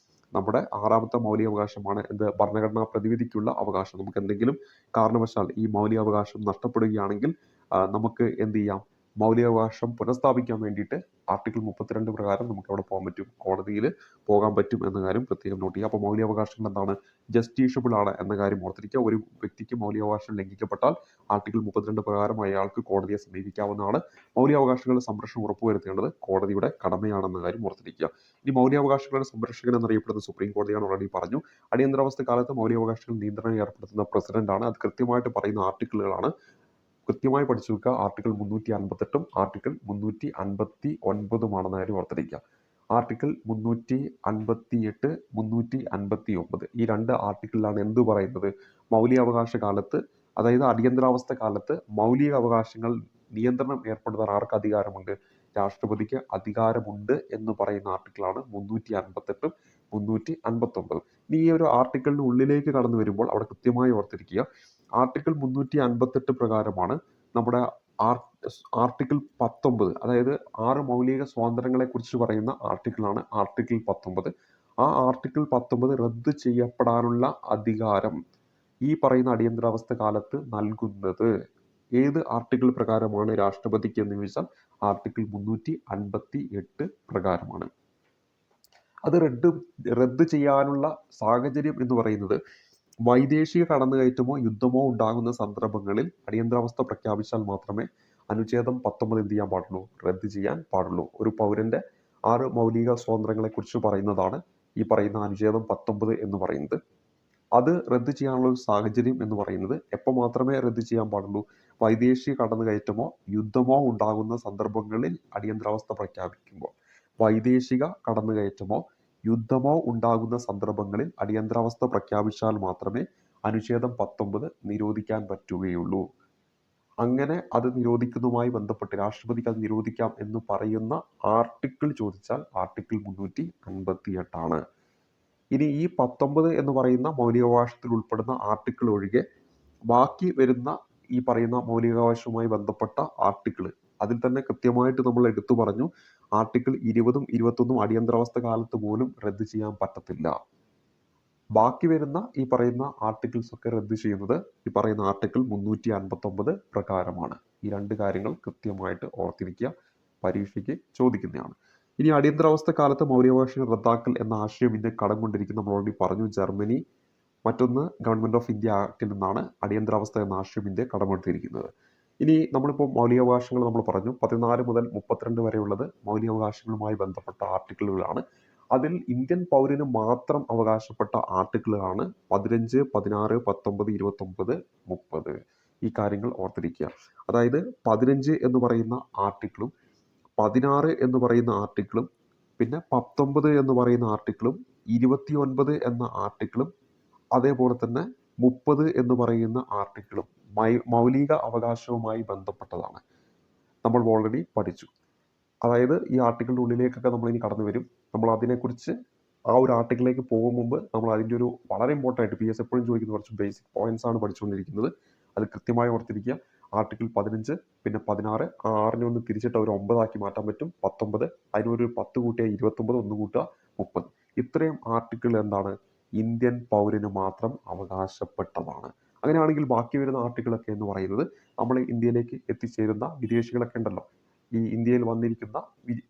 നമ്മുടെ 6ാമത്തെ മൗലിക അവകാശമാണ് എന്ത്, ഭരണഘടനാ പ്രതിവിധിക്കുള്ള അവകാശം. നമുക്ക് എന്തെങ്കിലും കാരണവശാൽ ഈ മൗലിക അവകാശം നഷ്ടപ്പെടുകയാണെങ്കിൽ നമുക്ക് എന്ത് ചെയ്യാം, മൗലികാവകാശം പുനഃസ്ഥാപിക്കാൻ വേണ്ടിയിട്ട് ആർട്ടിക്കിൾ 32 പ്രകാരം നമുക്ക് അവിടെ പോകാൻ പറ്റും, കോടതിയിൽ പോകാൻ പറ്റും എന്ന കാര്യം പ്രത്യേകം നോട്ട് ചെയ്യുക. അപ്പോൾ മൗലികാവകാശങ്ങൾ എന്താണ്, ജസ്റ്റീഷ്യബിൾ ആണ് എന്ന കാര്യം ഓർത്തിരിക്കുക. ഒരു വ്യക്തിക്ക് മൗലികാവകാശം ലംഘിക്കപ്പെട്ടാൽ ആർട്ടിക്കിൾ 32 പ്രകാരം അയാൾക്ക് കോടതിയെ സമീപിക്കാവുന്നതാണ്. മൗലികാവകാശങ്ങളുടെ സംരക്ഷണം ഉറപ്പുവരുത്തേണ്ടത് കോടതിയുടെ കടമയാണെന്ന കാര്യം ഓർത്തിരിക്കുക. ഇനി മൗലികാവകാശങ്ങളുടെ സംരക്ഷകൻ എന്നറിയപ്പെടുന്ന സുപ്രീം കോടതിയാണ്, ഓൾറെഡി പറഞ്ഞു. അടിയന്തരാവസ്ഥ കാലത്ത് മൗലികാവകാശങ്ങൾ നിയന്ത്രണം ഏർപ്പെടുത്തുന്ന പ്രസിഡന്റ് ആണ്. അത് കൃത്യമായിട്ട് പറയുന്ന ആർട്ടിക്കിളുകളാണ്, കൃത്യമായി പഠിച്ചു വെക്കുക. ആർട്ടിക്കിൾ 358 ആർട്ടിക്കിൾ 359 കാര്യം ഓർത്തിരിക്കുക. ആർട്ടിക്കിൾ 358 359 ഈ 2 ആർട്ടിക്കിളിലാണ് എന്ത് പറയുന്നത്, മൗലികാവകാശ കാലത്ത്, അതായത് അടിയന്തരാവസ്ഥ കാലത്ത് മൗലിക അവകാശങ്ങൾ നിയന്ത്രണം ഏർപ്പെടുത്താൻ ആർക്ക് അധികാരമുണ്ട്, രാഷ്ട്രപതിക്ക് അധികാരമുണ്ട് എന്ന് പറയുന്ന ആർട്ടിക്കിളാണ് 358 359. ഇനി ഈ ഒരു ആർട്ടിക്കിളിന് ഉള്ളിലേക്ക് കടന്നു വരുമ്പോൾ അവിടെ കൃത്യമായി ഓർത്തിരിക്കുക, ആർട്ടിക്കിൾ 358 പ്രകാരമാണ് നമ്മുടെ ആർട്ടിക്കിൾ 19, അതായത് 6 മൗലിക സ്വാതന്ത്ര്യങ്ങളെ കുറിച്ച് പറയുന്ന ആർട്ടിക്കിളാണ് ആർട്ടിക്കിൾ 19. ആ ആർട്ടിക്കിൾ 19 റദ്ദ് ചെയ്യപ്പെടാനുള്ള അധികാരം ഈ പറയുന്ന അടിയന്തരാവസ്ഥ കാലത്ത് നൽകുന്നത് ഏത് ആർട്ടിക്കിൾ പ്രകാരമാണ് രാഷ്ട്രപതിക്ക് എന്ന് ചോദിച്ചാൽ ആർട്ടിക്കിൾ 358 പ്രകാരമാണ്. അത് റദ്ദ് ചെയ്യാനുള്ള സാഹചര്യം എന്ന് പറയുന്നത് വൈദേശിക കടന്നുകയറ്റമോ യുദ്ധമോ ഉണ്ടാകുന്ന സന്ദർഭങ്ങളിൽ അടിയന്തരാവസ്ഥ പ്രഖ്യാപിച്ചാൽ മാത്രമേ അനുച്ഛേദം 19 എന്ത് ചെയ്യാൻ പാടുള്ളൂ, റദ്ദ് ചെയ്യാൻ പാടുള്ളൂ. ഒരു പൗരന്റെ 6 മൗലിക സ്വാതന്ത്ര്യങ്ങളെ കുറിച്ച് പറയുന്നതാണ് ഈ പറയുന്ന അനുച്ഛേദം 19 എന്ന് പറയുന്നത്. അത് റദ്ദ് ചെയ്യാനുള്ള ഒരു സാഹചര്യം എന്ന് പറയുന്നത് എപ്പോൾ മാത്രമേ റദ്ദ് ചെയ്യാൻ പാടുള്ളൂ, വൈദേശിക കടന്നുകയറ്റമോ യുദ്ധമോ ഉണ്ടാകുന്ന സന്ദർഭങ്ങളിൽ അടിയന്തരാവസ്ഥ പ്രഖ്യാപിക്കുമ്പോൾ. വൈദേശിക കടന്നുകയറ്റമോ യുദ്ധമോ ഉണ്ടാകുന്ന സന്ദർഭങ്ങളിൽ അടിയന്തരാവസ്ഥ പ്രഖ്യാപിച്ചാൽ മാത്രമേ അനുച്ഛേദം 19 നിരോധിക്കാൻ പറ്റുകയുള്ളൂ. അങ്ങനെ അത് നിരോധിക്കുന്നതുമായി ബന്ധപ്പെട്ട് രാഷ്ട്രപതിക്ക് അത് നിരോധിക്കാം എന്ന് പറയുന്ന ആർട്ടിക്കിൾ ചോദിച്ചാൽ ആർട്ടിക്കിൾ 358 ആണ്. ഇനി ഈ 19 എന്ന് പറയുന്ന മൗലികാവകാശത്തിൽ ഉൾപ്പെടുന്ന ആർട്ടിക്കിൾ ഒഴികെ ബാക്കി വരുന്ന ഈ പറയുന്ന മൗലികാവകാശവുമായി ബന്ധപ്പെട്ട ആർട്ടിക്കിൾ, അതിൽ തന്നെ കൃത്യമായിട്ട് നമ്മൾ എടുത്തു പറഞ്ഞു, ആർട്ടിക്കിൾ 20 21 അടിയന്തരാവസ്ഥ കാലത്ത് പോലും റദ്ദ് ചെയ്യാൻ പറ്റത്തില്ല. ബാക്കി വരുന്ന ഈ പറയുന്ന ആർട്ടിക്കിൾസ് ഒക്കെ റദ്ദ് ചെയ്യുന്നത് ഈ പറയുന്ന ആർട്ടിക്കിൾ 359 പ്രകാരമാണ്. ഈ രണ്ട് കാര്യങ്ങൾ കൃത്യമായിട്ട് ഓർത്തിരിക്കുക, പരീക്ഷയ്ക്ക് ചോദിക്കുന്നതാണ്. ഇനി അടിയന്തരാവസ്ഥ കാലത്ത് മൗലികാവകാശങ്ങൾ റദ്ദാക്കൽ എന്ന ആശയം ഇന്ത്യ കടം കൊണ്ടിരിക്കുന്ന നമ്മൾ ഓൾറെഡി പറഞ്ഞു, ജർമ്മനി. മറ്റൊന്ന് ഗവൺമെന്റ് ഓഫ് ഇന്ത്യ ആക്ടിൽ നിന്നാണ് അടിയന്തരാവസ്ഥ എന്ന ആശയം ഇന്ത്യ കടമെടുത്തിരിക്കുന്നത്. ഇനി നമ്മളിപ്പോൾ മൗലികാവകാശങ്ങൾ നമ്മൾ പറഞ്ഞു, 14 മുതൽ 32 വരെയുള്ളത് മൗലികാവകാശങ്ങളുമായി ബന്ധപ്പെട്ട ആർട്ടിക്കിളുകളാണ്. അതിൽ ഇന്ത്യൻ പൗരന് മാത്രം അവകാശപ്പെട്ട ആർട്ടിക്കിളാണ് 15, 16, 19, 29, 30. ഈ കാര്യങ്ങൾ ഓർത്തിരിക്കുക. അതായത് 15 എന്ന് പറയുന്ന ആർട്ടിക്കിളും 16 എന്ന് പറയുന്ന ആർട്ടിക്കിളും പിന്നെ 19 എന്ന് പറയുന്ന ആർട്ടിക്കിളും 29 എന്ന ആർട്ടിക്കിളും അതേപോലെ തന്നെ 30 എന്ന് പറയുന്ന ആർട്ടിക്കിളും മൗലിക അവകാശവുമായി ബന്ധപ്പെട്ടതാണ്. നമ്മൾ ഓൾറെഡി പഠിച്ചു. അതായത് ഈ ആർട്ടിക്കിളിൻ്റെ ഉള്ളിലേക്കൊക്കെ നമ്മൾ ഇനി കടന്നു വരും. നമ്മൾ അതിനെക്കുറിച്ച് ആ ഒരു ആർട്ടിക്കിളിലേക്ക് പോകും മുമ്പ് നമ്മൾ അതിൻ്റെ ഒരു വളരെ ഇമ്പോർട്ടൻ്റ് ആയിട്ട് PS എപ്പോഴും ചോദിക്കുന്ന കുറച്ച് ബേസിക് പോയിന്റ്സ് ആണ് പഠിച്ചുകൊണ്ടിരിക്കുന്നത്. അത് കൃത്യമായി ഓർത്തിരിക്കുക. ആർട്ടിക്കിൾ 15 പിന്നെ 16, 6നെ ഒന്ന് തിരിച്ചിട്ട് ഒരു 9 ആക്കി മാറ്റാൻ പറ്റും. 19, അതിനൊരു 10 കൂട്ടിയാൽ 29, 1 കൂട്ടുക 30. ഇത്രയും ആർട്ടിക്കിൾ എന്താണ്, ഇന്ത്യൻ പൗരന് മാത്രം അവകാശപ്പെട്ടതാണ്. അങ്ങനെയാണെങ്കിൽ ബാക്കി വരുന്ന ആർട്ടിക്കിളൊക്കെ എന്ന് പറയുന്നത് നമ്മൾ ഇന്ത്യയിലേക്ക് എത്തിച്ചേരുന്ന വിദേശികളൊക്കെ ഉണ്ടല്ലോ, ഈ ഇന്ത്യയിൽ വന്നിരിക്കുന്ന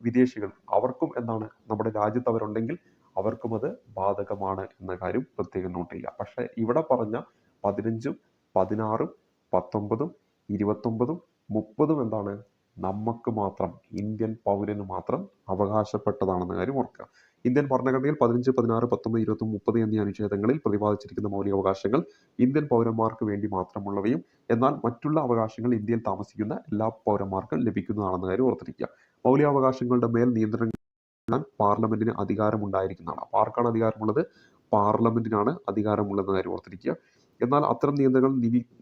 വിദേശികൾ, അവർക്കും എന്താണ്, നമ്മുടെ രാജ്യത്ത് അവരുണ്ടെങ്കിൽ അവർക്കും അത് ബാധകമാണ് എന്ന കാര്യം പ്രത്യേകം നോട്ട് ചെയ്യുക. പക്ഷെ ഇവിടെ പറഞ്ഞ 15, 16, 19, 29, 30 എന്താണ്, നമുക്ക് മാത്രം, ഇന്ത്യൻ പൗരന് മാത്രം അവകാശപ്പെട്ടതാണെന്ന കാര്യം ഓർക്കുക. ഇന്ത്യൻ ഭരണഘടനയിൽ 15, 16, 19, 20, 30 എന്നീ അനുച്ഛേദങ്ങളിൽ പ്രതിപാദിച്ചിരിക്കുന്ന മൗലികാവകാശങ്ങൾ ഇന്ത്യൻ പൗരന്മാർക്ക് വേണ്ടി മാത്രമുള്ളവയും എന്നാൽ മറ്റുള്ള അവകാശങ്ങൾ ഇന്ത്യയിൽ താമസിക്കുന്ന എല്ലാ പൗരന്മാർക്കും ലഭിക്കുന്നതാണെന്ന കാര്യം ഓർത്തിരിക്കുക. മൗലികാവകാശങ്ങളുടെ മേൽ നിയന്ത്രണം പാർലമെന്റിന് അധികാരമുണ്ടായിരിക്കുന്നതാണ്. അപ്പോൾ ആർക്കാണ് അധികാരമുള്ളത്? പാർലമെന്റിനാണ് അധികാരമുള്ളതെന്ന കാര്യം ഓർത്തിരിക്കുക. എന്നാൽ അത്തരം നിയന്ത്രണങ്ങൾ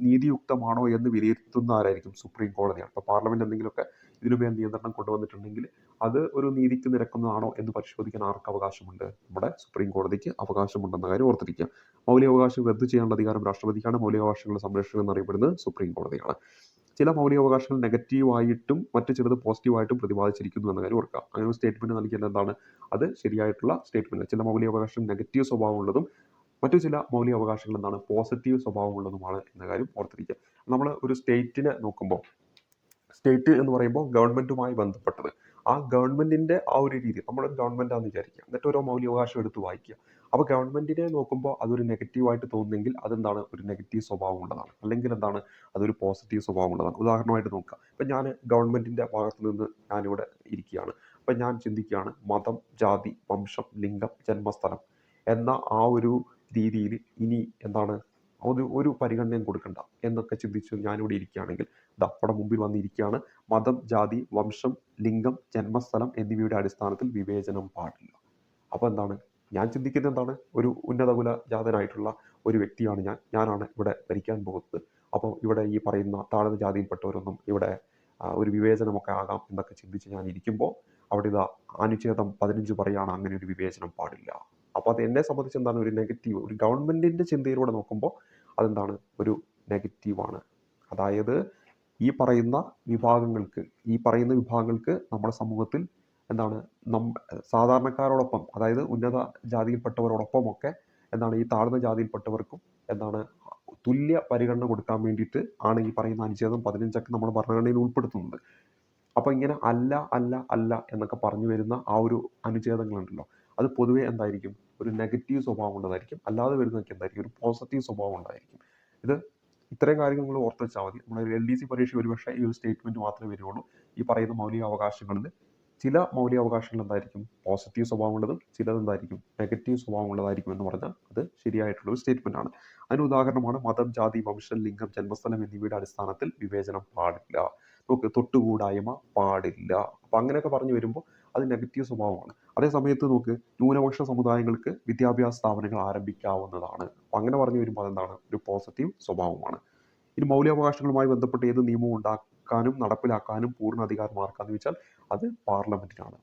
നീതിയുക്തമാണോ എന്ന് വിലയിരുത്തുന്ന ആരായിരിക്കും? സുപ്രീം കോടതിയാണ്. അപ്പോൾ പാർലമെന്റ് എന്തെങ്കിലുമൊക്കെ ഇതിനുമേൽ നിയന്ത്രണം കൊണ്ടുവന്നിട്ടുണ്ടെങ്കിൽ അത് ഒരു നീതിക്ക് നിരക്കുന്നതാണോ എന്ന് പരിശോധിക്കാൻ ആർക്ക് അവകാശമുണ്ട്? നമ്മുടെ സുപ്രീം കോടതിക്ക് അവകാശമുണ്ടെന്ന കാര്യം ഓർത്തിരിക്കുക. മൗലികാവകാശം റദ്ദ് ചെയ്യാനുള്ള അധികാരം രാഷ്ട്രപതിക്കാണ്. മൗലികാവകാശങ്ങളുടെ സംരക്ഷണം എന്നറിയപ്പെടുന്നത് സുപ്രീം കോടതിയാണ്. ചില മൗലികാവകാശങ്ങൾ നെഗറ്റീവായിട്ടും മറ്റു ചിലത് പോസിറ്റീവായിട്ടും പ്രതിപാദിച്ചിരിക്കുന്നു എന്ന കാര്യം ഓർക്കുക. അങ്ങനെ ഒരു സ്റ്റേറ്റ്മെന്റ് നൽകിയാൽ എന്താണ്, അത് ശരിയായിട്ടുള്ള സ്റ്റേറ്റ്മെന്റ്. ചില മൗലികാവകാശം നെഗറ്റീവ് സ്വഭാവമുള്ളതും മറ്റു ചില മൗലികാവകാശങ്ങൾ എന്താണ്, പോസിറ്റീവ് സ്വഭാവമുള്ളതുമാണ് എന്ന കാര്യം ഓർത്തിരിക്കുക. നമ്മൾ ഒരു സ്റ്റേറ്റിനെ നോക്കുമ്പോൾ, സ്റ്റേറ്റ് എന്ന് പറയുമ്പോൾ ഗവൺമെന്റുമായി ബന്ധപ്പെട്ടത്, ആ ഗവൺമെന്റിന്റെ ആ ഒരു രീതി, നമ്മളൊരു ഗവൺമെന്റാന്ന് വിചാരിക്കുക, എന്നിട്ട് ഓരോ മൗലികാവകാശം എടുത്ത് വായിക്കുക. അപ്പോൾ ഗവൺമെന്റിനെ നോക്കുമ്പോൾ അതൊരു നെഗറ്റീവായിട്ട് തോന്നുന്നെങ്കിൽ അതെന്താണ്, ഒരു നെഗറ്റീവ് സ്വഭാവം ഉള്ളതാണ്. അല്ലെങ്കിൽ എന്താണ്, അതൊരു പോസിറ്റീവ് സ്വഭാവം ഉള്ളതാണ്. ഉദാഹരണമായിട്ട് നോക്കുക, ഇപ്പം ഞാൻ ഗവൺമെന്റിന്റെ ഭാഗത്ത് നിന്ന് ഞാനിവിടെ ഇരിക്കുകയാണ്. അപ്പം ഞാൻ ചിന്തിക്കുകയാണ്, മതം, ജാതി, വംശം, ലിംഗം, ജന്മസ്ഥലം എന്ന ആ ഒരു രീതിയിൽ ഇനി എന്താണ്, ഒരു പരിഗണനയും കൊടുക്കണ്ട എന്നൊക്കെ ചിന്തിച്ച് ഞാനിവിടെ ഇരിക്കുകയാണെങ്കിൽ, അവിടെ മുമ്പിൽ വന്നിരിക്കുകയാണ്, മതം, ജാതി, വംശം, ലിംഗം, ജന്മസ്ഥലം എന്നിവയുടെ അടിസ്ഥാനത്തിൽ വിവേചനം പാടില്ല. അപ്പോൾ എന്താണ്, ഞാൻ ചിന്തിക്കുന്നത് എന്താണ്, ഒരു ഉന്നത കുലജാതനായിട്ടുള്ള ഒരു വ്യക്തിയാണ് ഞാനാണ് ഇവിടെ ഭരിക്കാൻ പോകുന്നത്. അപ്പോൾ ഇവിടെ ഈ പറയുന്ന താഴ്ന്ന ജാതിയിൽപ്പെട്ടവരൊന്നും ഇവിടെ ഒരു വിവേചനമൊക്കെ ആകാം എന്നൊക്കെ ചിന്തിച്ച് ഞാൻ ഇരിക്കുമ്പോൾ അവിടെ ഇതാ അനുച്ഛേദം 15 പറയുകയാണ്, അങ്ങനെ ഒരു വിവേചനം പാടില്ല. അപ്പോൾ അത് എന്നെ സംബന്ധിച്ച് എന്താണ്, ഒരു നെഗറ്റീവ്, ഒരു ഗവൺമെന്റിന്റെ ചിന്തയിലൂടെ നോക്കുമ്പോൾ അതെന്താണ്, ഒരു നെഗറ്റീവാണ്. അതായത് ഈ പറയുന്ന വിഭാഗങ്ങൾക്ക് നമ്മുടെ സമൂഹത്തിൽ എന്താണ്, സാധാരണക്കാരോടൊപ്പം, അതായത് ഉന്നത ജാതിയിൽപ്പെട്ടവരോടൊപ്പമൊക്കെ എന്താണ്, ഈ താഴ്ന്ന ജാതിയിൽപ്പെട്ടവർക്കും എന്താണ്, തുല്യ പരിഗണന കൊടുക്കാൻ വേണ്ടിയിട്ട് ആണ് ഈ പറയുന്ന അനുച്ഛേദം 15 നമ്മൾ ഭരണഘടനയിൽ ഉൾപ്പെടുത്തുന്നത്. അപ്പോൾ ഇങ്ങനെ അല്ല അല്ല അല്ല എന്നൊക്കെ പറഞ്ഞു വരുന്ന ആ ഒരു അനുച്ഛേദങ്ങളുണ്ടല്ലോ, അത് പൊതുവെ എന്തായിരിക്കും, ഒരു നെഗറ്റീവ് സ്വഭാവം ഉള്ളതായിരിക്കും. അല്ലാതെ വരുന്നതൊക്കെ എന്തായിരിക്കും, ഒരു പോസിറ്റീവ് സ്വഭാവം ഉണ്ടായിരിക്കും. ഇത്രയും കാര്യങ്ങൾ നിങ്ങൾ ഓർത്ത് വെച്ചാൽ മതി. നമ്മുടെ LDC പരീക്ഷ ഒരുപക്ഷെ ഈ ഒരു സ്റ്റേറ്റ്മെന്റ് മാത്രമേ വരുള്ളൂ. ഈ പറയുന്ന മൗലിക അവകാശങ്ങളിൽ ചില മൗലിക അവകാശങ്ങൾ എന്തായിരിക്കും, പോസിറ്റീവ് സ്വഭാവമുള്ളതും ചിലത് എന്തായിരിക്കും, നെഗറ്റീവ് സ്വഭാവമുള്ളതായിരിക്കും എന്ന് പറഞ്ഞാൽ അത് ശരിയായിട്ടുള്ള ഒരു സ്റ്റേറ്റ്മെന്റ് ആണ്. അതിന് ഉദാഹരണമാണ് മതം, ജാതി, വംശം, ലിംഗം, ജന്മസ്ഥലം എന്നിവയുടെ അടിസ്ഥാനത്തിൽ വിവേചനം പാടില്ല. നമുക്ക് തൊട്ടുകൂടായ്മ പാടില്ല. അപ്പം അങ്ങനെയൊക്കെ പറഞ്ഞു വരുമ്പോൾ അത് നെഗറ്റീവ് സ്വഭാവമാണ്. അതേ സമയത്ത് നോക്ക്, ന്യൂനപക്ഷ സമുദായങ്ങൾക്ക് വിദ്യാഭ്യാസ സ്ഥാപനങ്ങൾ ആരംഭിക്കാവുന്നതാണ്. അപ്പം അങ്ങനെ പറഞ്ഞു വരുമ്പോൾ അതെന്താണ്, ഒരു പോസിറ്റീവ് സ്വഭാവമാണ്. ഇനി മൗലികാവകാശങ്ങളുമായി ബന്ധപ്പെട്ട് ഏത് നിയമവും ഉണ്ടാക്കാനും നടപ്പിലാക്കാനും പൂർണ്ണ അധികാരം ആർക്കാന്ന് ചോദിച്ചാൽ അത് പാർലമെന്റിനാണ്.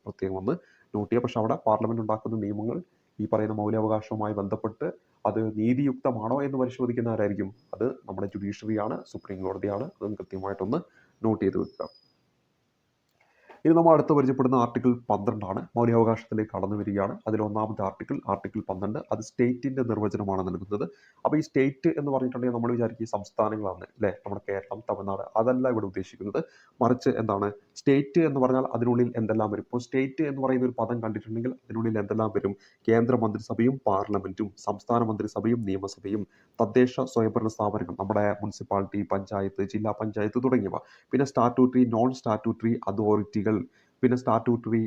പ്രത്യേകം ഒന്ന് നോട്ട് ചെയ്യുക. പക്ഷെ അവിടെ പാർലമെന്റ് ഉണ്ടാക്കുന്ന നിയമങ്ങൾ ഈ പറയുന്ന മൗലികാവകാശവുമായി ബന്ധപ്പെട്ട് അത് നീതിയുക്തമാണോ എന്ന് പരിശോധിക്കുന്ന ആരായിരിക്കും? അത് നമ്മുടെ ജുഡീഷ്യറിയാണ്, സുപ്രീം കോടതിയാണ്. അതും കൃത്യമായിട്ടൊന്ന് നോട്ട് ചെയ്ത് വെക്കുക. ഇനി നമ്മൾ അടുത്ത് പരിചയപ്പെടുന്ന ആർട്ടിക്കിൾ 12 മൗലികാവകാശത്തിലേക്ക് കടന്നു വരികയാണ്. അതിൽ ഒന്നാമത്തെ ആർട്ടിക്കിൾ 12 അത് സ്റ്റേറ്റിൻ്റെ നിർവചനമാണ് നൽകുന്നത്. അപ്പോൾ ഈ സ്റ്റേറ്റ് എന്ന് പറഞ്ഞിട്ടുണ്ടെങ്കിൽ നമ്മൾ വിചാരിക്കും ഈ സംസ്ഥാനങ്ങളാണ് അല്ലേ, നമ്മുടെ കേരളം, തമിഴ്നാട്, അതല്ല ഇവിടെ ഉദ്ദേശിക്കുന്നത്. മറിച്ച് എന്താണ് സ്റ്റേറ്റ് എന്ന് പറഞ്ഞാൽ അതിനുള്ളിൽ എന്തെല്ലാം വരും. ഇപ്പോൾ സ്റ്റേറ്റ് എന്ന് പറയുന്ന ഒരു പദം കണ്ടിട്ടുണ്ടെങ്കിൽ അതിനുള്ളിൽ എന്തെല്ലാം വരും? കേന്ദ്ര മന്ത്രിസഭയും പാർലമെൻറ്റും, സംസ്ഥാന മന്ത്രിസഭയും നിയമസഭയും, തദ്ദേശ സ്വയംഭരണ സ്ഥാപനങ്ങൾ, നമ്മുടെ മുനിസിപ്പാലിറ്റി, പഞ്ചായത്ത്, ജില്ലാ പഞ്ചായത്ത് തുടങ്ങിയവ, പിന്നെ സ്റ്റാറ്റ്യൂട്ടറി, നോൺ സ്റ്റാറ്റ്യൂട്ടറി അതോറിറ്റികൾ, പിന്നെ സ്റ്റാറ്റ്യൂട്ടറി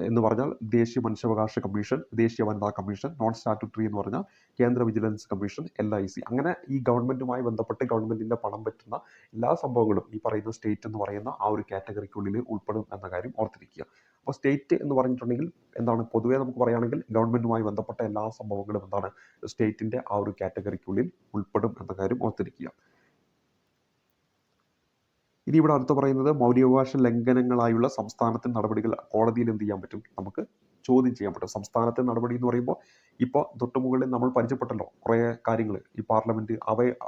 എന്ന് പറഞ്ഞാൽ ദേശീയ മനുഷ്യാവകാശ കമ്മീഷൻ, ദേശീയ വനിതാ കമ്മീഷൻ, നോൺ സ്റ്റാറ്റ്യൂട്ടറി എന്ന് പറഞ്ഞാൽ കേന്ദ്ര വിജിലൻസ് കമ്മീഷൻ, LIC. അങ്ങനെ ഈ ഗവൺമെൻറ്റുമായി ബന്ധപ്പെട്ട് ഗവൺമെൻറ്റിൻ്റെ പണം പറ്റുന്ന എല്ലാ സംഭവങ്ങളും ഈ പറയുന്ന സ്റ്റേറ്റ് എന്ന് പറയുന്ന ആ ഒരു കാറ്റഗറിക്കുള്ളിൽ ഉൾപ്പെടും എന്ന കാര്യം ഓർത്തിരിക്കുക. അപ്പോൾ സ്റ്റേറ്റ് എന്ന് പറഞ്ഞിട്ടുണ്ടെങ്കിൽ എന്താണ്, പൊതുവേ നമുക്ക് പറയുകയാണെങ്കിൽ ഗവൺമെൻറ്റുമായി ബന്ധപ്പെട്ട എല്ലാ സംഭവങ്ങളും എന്താണ് സ്റ്റേറ്റിൻ്റെ ആ ഒരു കാറ്റഗറിക്കുള്ളിൽ ഉൾപ്പെടും എന്ന കാര്യം ഓർത്തിരിക്കുക. ഇനി ഇവിടെ അടുത്ത് പറയുന്നത് മൗലികാവകാശ ലംഘനങ്ങളായുള്ള സംസ്ഥാനത്തിൻ്റെ നടപടികൾ കോടതിയിൽ എന്ത് ചെയ്യാൻ പറ്റും, നമുക്ക് ചോദ്യം ചെയ്യാൻ പറ്റും. സംസ്ഥാനത്തെ നടപടി എന്ന് പറയുമ്പോൾ ഇപ്പോൾ തൊട്ടുമുകളിൽ നമ്മൾ പരിചയപ്പെട്ടല്ലോ കുറേ കാര്യങ്ങൾ, ഈ പാർലമെൻറ്റ്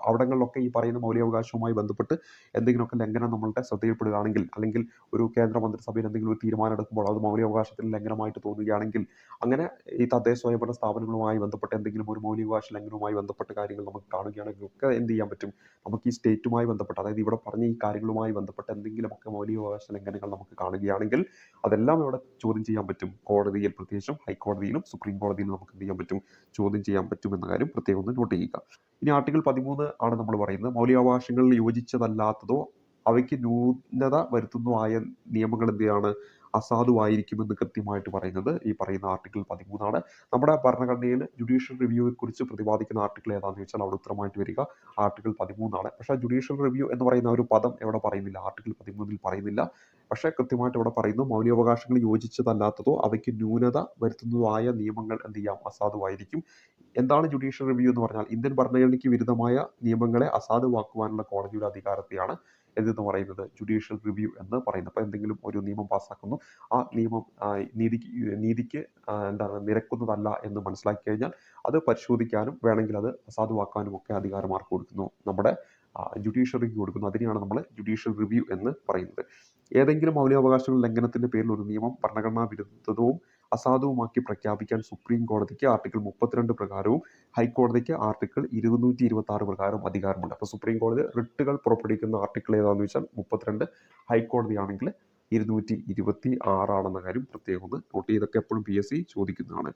അവിടങ്ങളിലൊക്കെ ഈ പറയുന്ന മൗലികാവകാശവുമായി ബന്ധപ്പെട്ട് എന്തെങ്കിലുമൊക്കെ ലംഘനം നമ്മളുടെ ശ്രദ്ധയിൽപ്പെടുകയാണെങ്കിൽ, അല്ലെങ്കിൽ ഒരു കേന്ദ്ര മന്ത്രിസഭയിൽ എന്തെങ്കിലും ഒരു തീരുമാനം എടുക്കുമ്പോൾ അത് മൗലികാവകാശത്തിൽ ലംഘനമായിട്ട് തോന്നുകയാണെങ്കിൽ, അങ്ങനെ ഈ തദ്ദേശ സ്വയംഭരണ സ്ഥാപനങ്ങളുമായി ബന്ധപ്പെട്ട് എന്തെങ്കിലും ഒരു മൗലികാവകാശ ലംഘനവുമായി ബന്ധപ്പെട്ട കാര്യങ്ങൾ നമുക്ക് കാണുകയാണെങ്കിൽ ഒക്കെ എന്ത് ചെയ്യാൻ പറ്റും, നമുക്ക് ഈ സ്റ്റേറ്റുമായി ബന്ധപ്പെട്ട്, അതായത് ഇവിടെ പറഞ്ഞ ഈ കാര്യങ്ങളുമായി ബന്ധപ്പെട്ട് എന്തെങ്കിലുമൊക്കെ മൗലികാവകാശ ലംഘനങ്ങൾ നമുക്ക് കാണുകയാണെങ്കിൽ അതെല്ലാം ഇവിടെ ചോദ്യം ചെയ്യാൻ പറ്റും കോടതിയിൽ, പ്രത്യേകിച്ചും ഹൈക്കോടതിയിലും സുപ്രീം കോടതിയിലും നമുക്ക് എന്ത് ചെയ്യാൻ പറ്റും, ചോദ്യം ചെയ്യാൻ പറ്റും എന്ന കാര്യം പ്രത്യേകം ഒന്ന് നോട്ട് ചെയ്യുക. ഇനി ആർട്ടിക്കിൾ 13 ആണ് നമ്മൾ പറയുന്നത്. മൗലികാവകാശങ്ങളിൽ യോജിച്ചതല്ലാത്തതോ അവയ്ക്ക് ന്യൂനത വരുത്തുന്നതോ ആയ നിയമങ്ങൾ എന്തെയാണ്, അസാധുവായിരിക്കുമെന്ന് കൃത്യമായിട്ട് പറയുന്നത് ഈ പറയുന്ന ആർട്ടിക്കിൾ 13 നമ്മുടെ ഭരണഘടനയിൽ ജുഡീഷ്യൽ റിവ്യൂയെ കുറിച്ച് പ്രതിപാദിക്കുന്ന ആർട്ടിക്കിൾ ഏതാണെന്ന് ചോദിച്ചാൽ അവിടെ ഉത്തരമായിട്ട് വരിക ആർട്ടിക്കിൾ 13. പക്ഷേ ജുഡീഷ്യൽ റിവ്യൂ എന്ന് പറയുന്ന ഒരു പദം എവിടെ പറയുന്നില്ല, ആർട്ടിക്കിൾ 13 പറയുന്നില്ല. പക്ഷേ കൃത്യമായിട്ട് ഇവിടെ പറയുന്നു മൗലികാവകാശങ്ങൾ യോജിച്ചതല്ലാത്തതോ അവയ്ക്ക് ന്യൂനത വരുത്തുന്നതോ ആയ നിയമങ്ങൾ എന്ത് ചെയ്യാം, അസാധുവായിരിക്കും. എന്താണ് ജുഡീഷ്യൽ റിവ്യൂ എന്ന് പറഞ്ഞാൽ? ഇന്ത്യൻ ഭരണഘടനയ്ക്ക് വിരുദ്ധമായ നിയമങ്ങളെ അസാധുവാക്കുവാനുള്ള കോടതിയുടെ അധികാരത്തെയാണ് എന്തെന്ന് പറയുന്നത്, ജുഡീഷ്യൽ റിവ്യൂ എന്ന് പറയുന്നത്. അപ്പോൾ എന്തെങ്കിലും ഒരു നിയമം പാസ്സാക്കുന്നു, ആ നിയമം നീതിക്ക് എന്താണ് നിരക്കുന്നതല്ല എന്ന് മനസ്സിലാക്കി കഴിഞ്ഞാൽ അത് പരിശോധിക്കാനും വേണമെങ്കിൽ അത് അസാധുവാക്കാനും ഒക്കെ അധികാരം ആർക്ക് കൊടുക്കുന്നു, നമ്മുടെ ജുഡീഷ്യറിക്ക് കൊടുക്കുന്നു. അതിനെയാണ് നമ്മൾ ജുഡീഷ്യൽ റിവ്യൂ എന്ന് പറയുന്നത്. ഏതെങ്കിലും മൗലികാവകാശ ലംഘനത്തിന്റെ പേരിൽ ഒരു നിയമം ഭരണഘടനാ വിരുദ്ധവും അസാധുവുമാക്കി പ്രഖ്യാപിക്കാൻ സുപ്രീം കോടതിക്ക് ആർട്ടിക്കിൾ 32 പ്രകാരവും ഹൈക്കോടതിക്ക് ആർട്ടിക്കിൾ 226 പ്രകാരവും അധികാരമുണ്ട്. അപ്പോൾ സുപ്രീം കോടതി റിട്ടുകൾ പുറപ്പെടുവിക്കുന്ന ആർട്ടിക്കിൾ ഏതാണെന്ന് വെച്ചാൽ 32, ഹൈക്കോടതിയാണെങ്കിൽ 226 കാര്യം പ്രത്യേകം ഒന്ന് നോട്ട് ചെയ്തൊക്കെ എപ്പോഴും PSC ചോദിക്കുന്നതാണ്.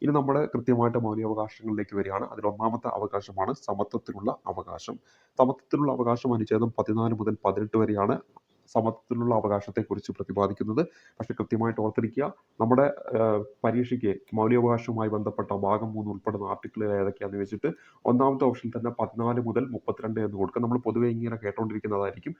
ഇനി നമ്മൾ കൃത്യമായിട്ട് മൗലികാവകാശങ്ങളിലേക്ക് വരികയാണ്. അതിൽ ഒന്നാമത്തെ അവകാശമാണ് സമത്വത്തിനുള്ള അവകാശം. സമത്വത്തിനുള്ള അവകാശം അനുച്ഛേദം 14 മുതൽ 18 വരെയാണ് സമത്വത്തിലുള്ള അവകാശത്തെക്കുറിച്ച് പ്രതിപാദിക്കുന്നത്. പക്ഷേ കൃത്യമായിട്ട് ഓർത്തിരിക്കുക, നമ്മുടെ പരീക്ഷയ്ക്ക് മൗലികാവകാശവുമായി ബന്ധപ്പെട്ട ഭാഗം 3 ഉൾപ്പെടുന്ന ആർട്ടിക്കിളുകൾ ഏതൊക്കെയാണെന്ന് വെച്ചിട്ട് ഒന്നാമത്തെ ഓപ്ഷനിൽ തന്നെ 14 മുതൽ 32 എന്ന് കൊടുക്കുക. നമ്മൾ പൊതുവെ ഇങ്ങനെ കേട്ടുകൊണ്ടിരിക്കുന്നതായിരിക്കും.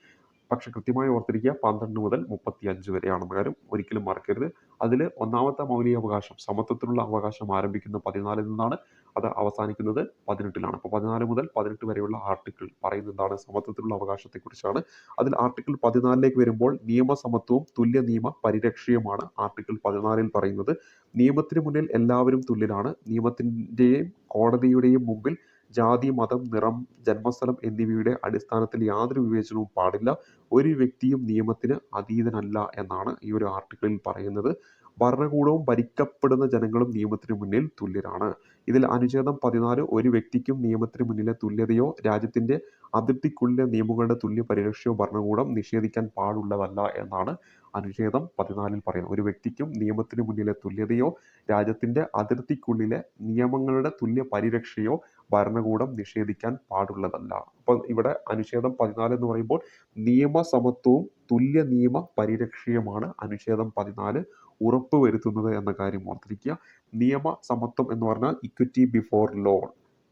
പക്ഷെ കൃത്യമായി ഓർത്തിരിക്കുക 12 മുതൽ 35 വരെയാണെന്ന കാര്യം ഒരിക്കലും മറക്കരുത്. അതിൽ ഒന്നാമത്തെ മൗലിക അവകാശം സമത്വത്തിലുള്ള അവകാശം ആരംഭിക്കുന്ന 14 നിന്നാണ്, അത് അവസാനിക്കുന്നത് 18 അപ്പോൾ 14 മുതൽ 18 വരെയുള്ള ആർട്ടിക്കിൾ പറയുന്നത് എന്താണ്, സമത്വത്തിലുള്ള അവകാശത്തെക്കുറിച്ചാണ്. അതിൽ ആർട്ടിക്കിൾ 14 വരുമ്പോൾ നിയമസമത്വവും തുല്യ നിയമ പരിരക്ഷയുമാണ് ആർട്ടിക്കിൾ 14 പറയുന്നത്. നിയമത്തിന് മുന്നിൽ എല്ലാവരും തുല്യരാണ്. നിയമത്തിൻ്റെയും കോടതിയുടെയും മുമ്പിൽ ജാതി, മതം, നിറം, ജന്മസ്ഥലം എന്നിവയുടെ അടിസ്ഥാനത്തിൽ യാതൊരു വിവേചനവും പാടില്ല. ഒരു വ്യക്തിയും നിയമത്തിന് അതീതനല്ല എന്നാണ് ഈ ഒരു ആർട്ടിക്കിളിൽ പറയുന്നത്. ഭരണകൂടവും ഭരിക്കപ്പെടുന്ന ജനങ്ങളും നിയമത്തിന് മുന്നിൽ തുല്യരാണ്. ഇതിൽ അനുച്ഛേദം 14 ഒരു വ്യക്തിക്കും നിയമത്തിന് മുന്നിലെ തുല്യതയോ രാജ്യത്തിന്റെ അതിർത്തിക്കുള്ളിലെ നിയമങ്ങളുടെ തുല്യ പരിരക്ഷയോ ഭരണകൂടം നിഷേധിക്കാൻ പാടുള്ളതല്ല എന്നാണ് അനുച്ഛേദം 14 പറയുന്നത്. ഒരു വ്യക്തിക്കും നിയമത്തിന് മുന്നിലെ തുല്യതയോ രാജ്യത്തിന്റെ അതിർത്തിക്കുള്ളിലെ നിയമങ്ങളുടെ തുല്യ പരിരക്ഷയോ ഭരണകൂടം നിഷേധിക്കാൻ പാടുള്ളതല്ല. അപ്പോൾ ഇവിടെ അനുച്ഛേദം 14 എന്ന് പറയുമ്പോൾ നിയമസമത്വവും തുല്യ നിയമ പരിരക്ഷയുമാണ് അനുച്ഛേദം 14 ഉറപ്പുവരുത്തുന്നത് എന്ന കാര്യം ഓർത്തിരിക്കുക. നിയമസമത്വം എന്ന് പറഞ്ഞാൽ ഇക്വിറ്റി ബിഫോർ ലോ.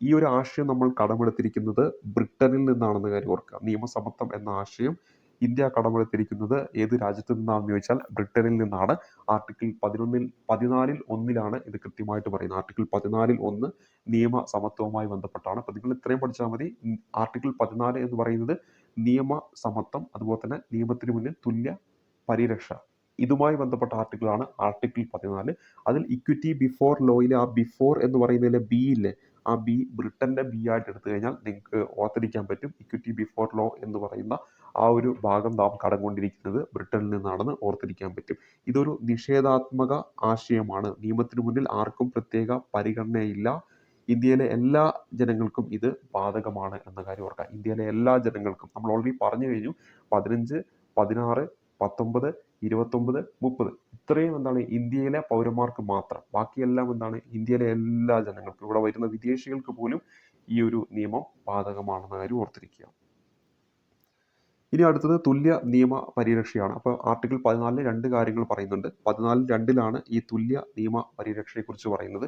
ഈ ഒരു ആശയം നമ്മൾ കടമെടുത്തിരിക്കുന്നത് ബ്രിട്ടനിൽ നിന്നാണെന്ന കാര്യം ഓർക്കുക. നിയമസമത്വം എന്ന ആശയം ഇന്ത്യ കടമെടുത്തിരിക്കുന്നത് ഏത് രാജ്യത്തു നിന്നാണെന്ന് ചോദിച്ചാൽ ബ്രിട്ടനിൽ നിന്നാണ്. ആർട്ടിക്കിൾ 14 ഇത് കൃത്യമായിട്ട് പറയുന്നത്. ആർട്ടിക്കിൾ 14 നിയമ സമത്വവുമായി ബന്ധപ്പെട്ടാണ്. അപ്പോൾ നിങ്ങൾ ഇത്രയും പഠിച്ചാൽ മതി. ആർട്ടിക്കിൾ 14 എന്ന് പറയുന്നത് നിയമ സമത്വം, അതുപോലെ തന്നെ നിയമത്തിന് മുന്നിൽ തുല്യ പരിരക്ഷ, ഇതുമായി ബന്ധപ്പെട്ട ആർട്ടിക്കിളാണ് ആർട്ടിക്കിൾ 14. അതിൽ ഇക്വിറ്റി ബിഫോർ ലോയിലെ ആ ബിഫോർ എന്ന് പറയുന്നതിലെ ബി ഇല്ലേ, ആ ബി ബ്രിട്ടന്റെ ബി ആയിട്ട് എടുത്തു കഴിഞ്ഞാൽ നിങ്ങൾക്ക് ഓർത്തിരിക്കാൻ പറ്റും. ഇക്വിറ്റി ബിഫോർ ലോ എന്ന് പറയുന്ന ആ ഒരു ഭാഗം നാം കടം കൊണ്ടിരിക്കുന്നത് ബ്രിട്ടനിൽ നിന്നാണെന്ന് ഓർത്തിരിക്കാൻ പറ്റും. ഇതൊരു നിഷേധാത്മക ആശയമാണ്. നിയമത്തിന് മുന്നിൽ ആർക്കും പ്രത്യേക പരിഗണനയില്ല. ഇന്ത്യയിലെ എല്ലാ ജനങ്ങൾക്കും ഇത് ബാധകമാണ് എന്ന കാര്യം ഓർക്കുക. ഇന്ത്യയിലെ എല്ലാ ജനങ്ങൾക്കും നമ്മൾ ഓൾറെഡി പറഞ്ഞു കഴിഞ്ഞു. 15, 16, 19, 29, 30 ഇത്രയും എന്താണ് ഇന്ത്യയിലെ പൗരന്മാർക്ക് മാത്രം. ബാക്കിയെല്ലാം എന്താണ് ഇന്ത്യയിലെ എല്ലാ ജനങ്ങൾക്കും. ഇവിടെ വരുന്ന വിദേശികൾക്ക് പോലും ഈ ഒരു നിയമം ബാധകമാണെന്ന കാര്യം ഓർത്തിരിക്കുക. ഇനി അടുത്തത് തുല്യ നിയമ പരിരക്ഷയാണ്. അപ്പോൾ ആർട്ടിക്കിൾ 14 രണ്ട് കാര്യങ്ങൾ പറയുന്നുണ്ട്. 14(2) ഈ തുല്യ നിയമ പരിരക്ഷയെക്കുറിച്ച് പറയുന്നത്.